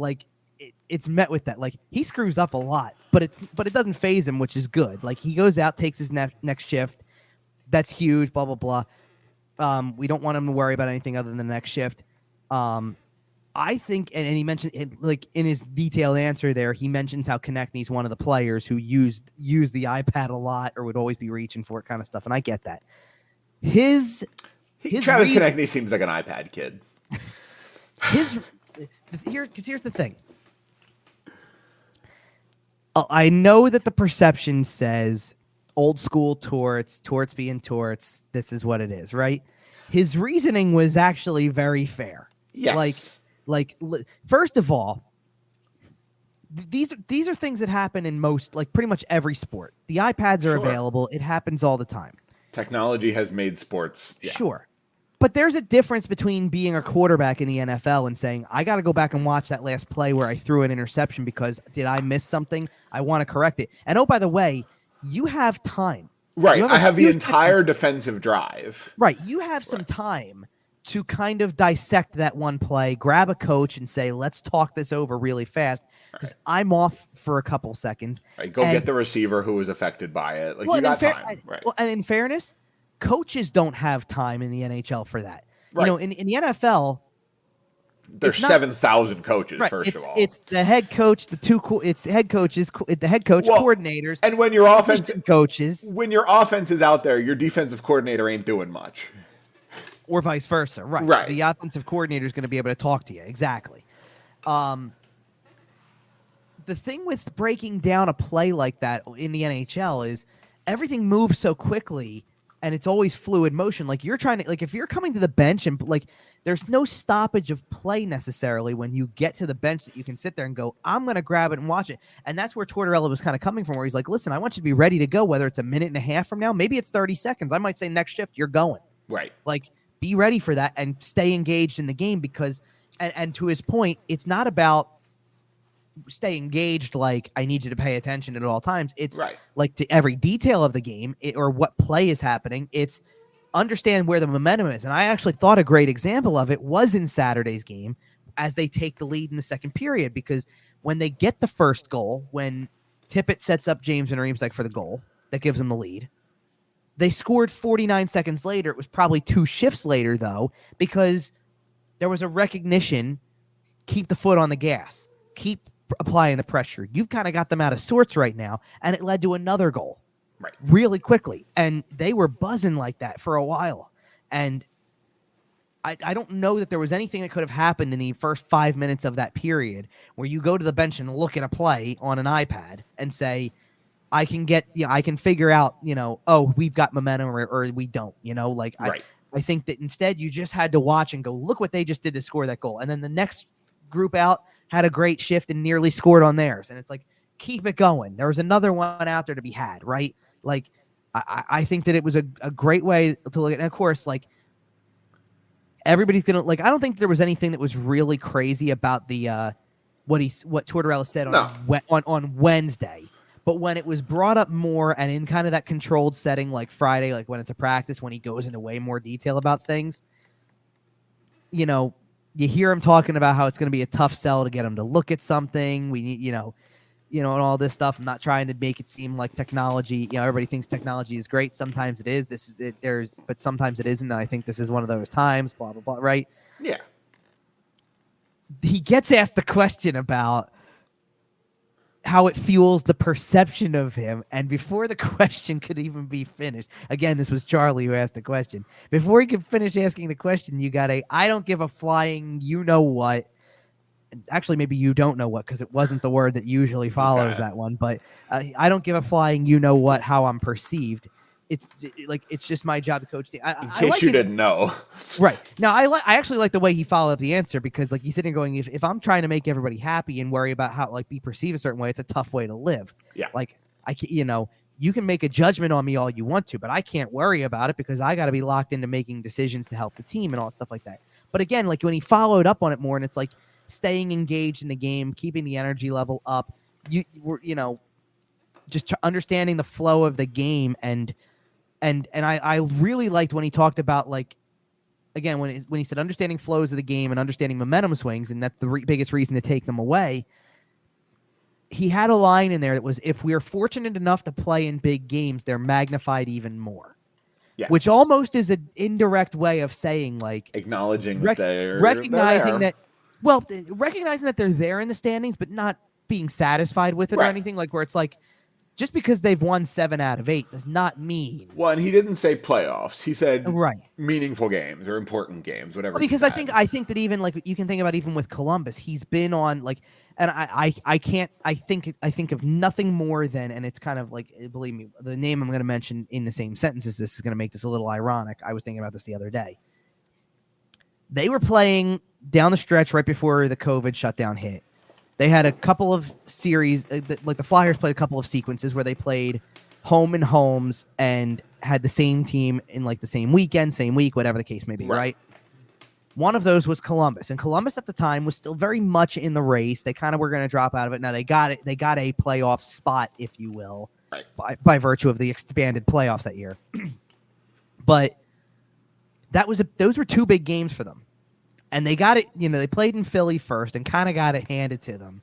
it's met with that. Like, he screws up a lot, but it doesn't phase him, which is good. Like, he goes out, takes his next shift. That's huge, blah, blah, blah. We don't want him to worry about anything other than the next shift. I think, and he mentioned it, like, in his detailed answer there, he mentions how Konechny's one of the players who used the iPad a lot, or would always be reaching for it, kind of stuff. And I get that. Travis Konecny seems like an iPad kid. Here's the thing. I know that the perception says old school torts being torts. This is what it is, right? His reasoning was actually very fair. Yes. First of all, these are things that happen in most, pretty much every sport. The iPads are available. It happens all the time. Technology has made sports. Yeah. Sure. But there's a difference between being a quarterback in the NFL and saying, I got to go back and watch that last play where I threw an interception because did I miss something? I want to correct it. And oh, by the way, you have time. Right. I have the entire defensive drive. Right. You have some time to kind of dissect that one play, grab a coach and say, let's talk this over really fast, because I'm off for a couple seconds. Right. Go get the receiver who was affected by it. You got time. Right. Well, and in fairness, coaches don't have time in the NHL for that. Right. In the NFL, there's 7,000 coaches. Right. First of all, it's the head coach, it's head coaches, the head coach, coordinators, and when your offense coaches, when your offense is out there, your defensive coordinator ain't doing much, or vice versa. Right. Right. The offensive coordinator is going to be able to talk to you. Exactly. The thing with breaking down a play like that in the NHL is everything moves so quickly. And it's always fluid motion. Like, you're trying to, if you're coming to the bench and there's no stoppage of play necessarily when you get to the bench that you can sit there and go, I'm going to grab it and watch it. And that's where Tortorella was kind of coming from, where he's like, listen, I want you to be ready to go, whether it's a minute and a half from now, maybe it's 30 seconds. I might say next shift, you're going. Right. Be ready for that and stay engaged in the game, because, and to his point, it's not about stay engaged I need you to pay attention at all times. It's to every detail of the game or what play is happening. It's understand where the momentum is. And I actually thought a great example of it was in Saturday's game as they take the lead in the second period, because when they get the first goal, when Tippett sets up James and Reemsdyk for the goal that gives them the lead, they scored 49 seconds later. It was probably 2 shifts later, though, because there was a recognition, keep the foot on the gas, keep applying the pressure. You've kind of got them out of sorts right now, and it led to another goal really quickly, and they were buzzing like that for a while. And I don't know that there was anything that could have happened in the first 5 minutes of that period where you go to the bench and look at a play on an iPad and say, I can figure out, oh, we've got momentum or we don't, I think that instead you just had to watch and go, look what they just did to score that goal. And then the next group out had a great shift and nearly scored on theirs. And it's keep it going. There was another one out there to be had, right? I think that it was a great way to look at it. And of course, everybody's going to, I don't think there was anything that was really crazy about the, what Tortorella said on Wednesday. But when it was brought up more and in kind of that controlled setting, like Friday, when it's a practice, when he goes into way more detail about things, you hear him talking about how it's going to be a tough sell to get him to look at something. We need, and all this stuff. I'm not trying to make it seem like technology, everybody thinks technology is great. Sometimes it is. But sometimes it isn't. And I think this is one of those times, blah, blah, blah. Right. Yeah. He gets asked the question about how it fuels the perception of him. And before the question could even be finished, again, this was Charlie who asked the question. Before he could finish asking the question, you got I don't give a flying what. Actually, maybe you don't know what, because it wasn't the word that usually follows that one. But I don't give a flying what how I'm perceived. it's just my job to coach the. In case you didn't know, right now, I actually like the way he followed up the answer, because like he's sitting going, if I'm trying to make everybody happy and worry about how be perceived a certain way, it's a tough way to live. Yeah, like you can make a judgment on me all you want to, but I can't worry about it because I got to be locked into making decisions to help the team and all that stuff like that. But again, like when he followed up on it more, and it's like staying engaged in the game, keeping the energy level up, just understanding the flow of the game, and I really liked when he talked about, like, again, when he said understanding flows of the game and understanding momentum swings, and that's the biggest reason to take them away. He had a line in there that was, if we are fortunate enough to play in big games, they're magnified even more. Yes. Which almost is an indirect way of saying, like, acknowledging that they're recognizing that they're there in the standings, but not being satisfied with it or anything, like where it's like, just because they've won 7 out of 8 does not mean. Well, and he didn't say playoffs. He said meaningful games or important games, whatever. Well, because I think that even like you can think about even with Columbus, he's been on like, and I think of nothing more than, and it's kind of like, believe me, the name I'm going to mention in the same sentences, this is going to make this a little ironic. I was thinking about this the other day. They were playing down the stretch right before the COVID shutdown hit. They had a couple of series, like the Flyers played a couple of sequences where they played home and homes and had the same team in like the same weekend, same week, whatever the case may be, right? One of those was Columbus, and Columbus at the time was still very much in the race. They kind of were going to drop out of it. Now they got it. They got a playoff spot, if you will, by virtue of the expanded playoffs that year. But those were 2 big games for them. And they got it, they played in Philly first and kind of got it handed to them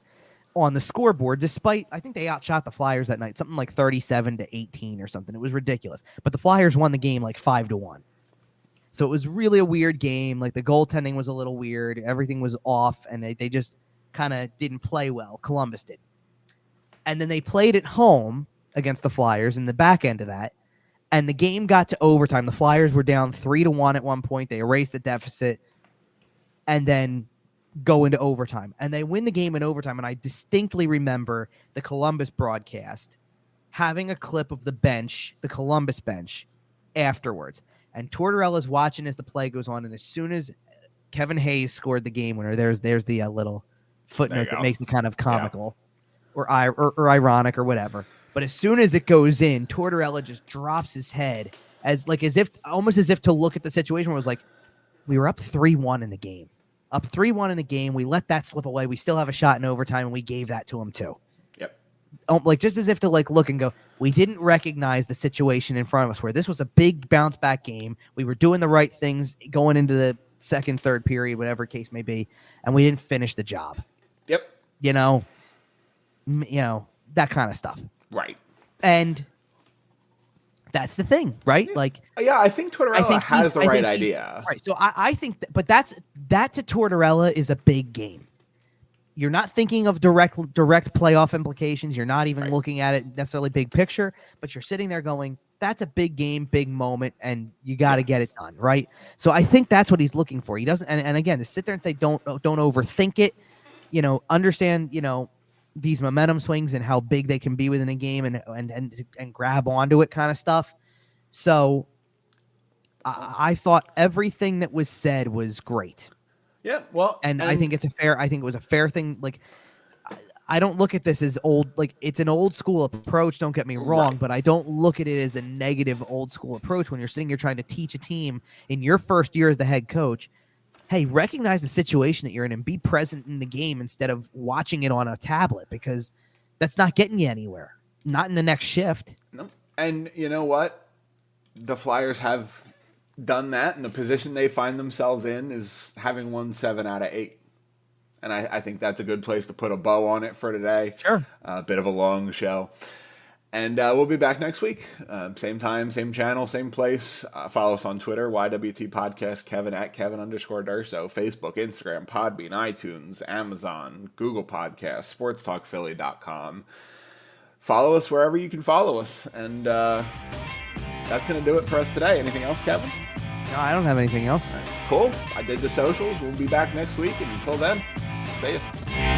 on the scoreboard, despite, I think they outshot the Flyers that night, something like 37-18 or something. It was ridiculous. But the Flyers won the game like 5-1. So it was really a weird game. Like the goaltending was a little weird. Everything was off, and they just kind of didn't play well. Columbus did. And then they played at home against the Flyers in the back end of that. And the game got to overtime. The Flyers were down 3-1 at one point. They erased the deficit. And then go into overtime. And they win the game in overtime. And I distinctly remember the Columbus broadcast having a clip of the bench, the Columbus bench, afterwards. And Tortorella's watching as the play goes on. And as soon as Kevin Hayes scored the game winner, there's the little footnote that makes it kind of comical or ironic or whatever. But as soon as it goes in, Tortorella just drops his head almost as if to look at the situation where it was like, we were up 3-1 in the game. Up 3-1 in the game. We let that slip away. We still have a shot in overtime, and we gave that to him too. Yep. Like just as if to like look and go, we didn't recognize the situation in front of us where this was a big bounce back game. We were doing the right things going into the second, third period, whatever case may be, and we didn't finish the job. Yep. That kind of stuff. Right. And that's the thing, right? Like, yeah, I think Tortorella has the right idea. Right. So I think but that to Tortorella is a big game. You're not thinking of direct playoff implications. You're not even looking at it necessarily big picture, but you're sitting there going, that's a big game, big moment, and you got to get it done, right? So I think that's what he's looking for. He doesn't, and again, to sit there and say don't overthink it, understand, these momentum swings and how big they can be within a game and grab onto it kind of stuff. So I thought everything that was said was great. Yeah, well, and I think it was a fair thing. Like, I don't look at this as old, like it's an old school approach. Don't get me wrong, but I don't look at it as a negative old school approach when you're sitting here trying to teach a team in your first year as the head coach. Hey, recognize the situation that you're in and be present in the game instead of watching it on a tablet, because that's not getting you anywhere. Not in the next shift. No. And you know what? The Flyers have done that, and the position they find themselves in is having won 7 out of 8. And I think that's a good place to put a bow on it for today. Sure. A bit of a long show. And we'll be back next week. Same time, same channel, same place. Follow us on Twitter, YWT Podcast, Kevin at Kevin_Durso, Facebook, Instagram, Podbean, iTunes, Amazon, Google Podcasts, SportsTalkPhilly.com. Follow us wherever you can follow us. And that's going to do it for us today. Anything else, Kevin? No, I don't have anything else. Cool. I did the socials. We'll be back next week. And until then, see ya.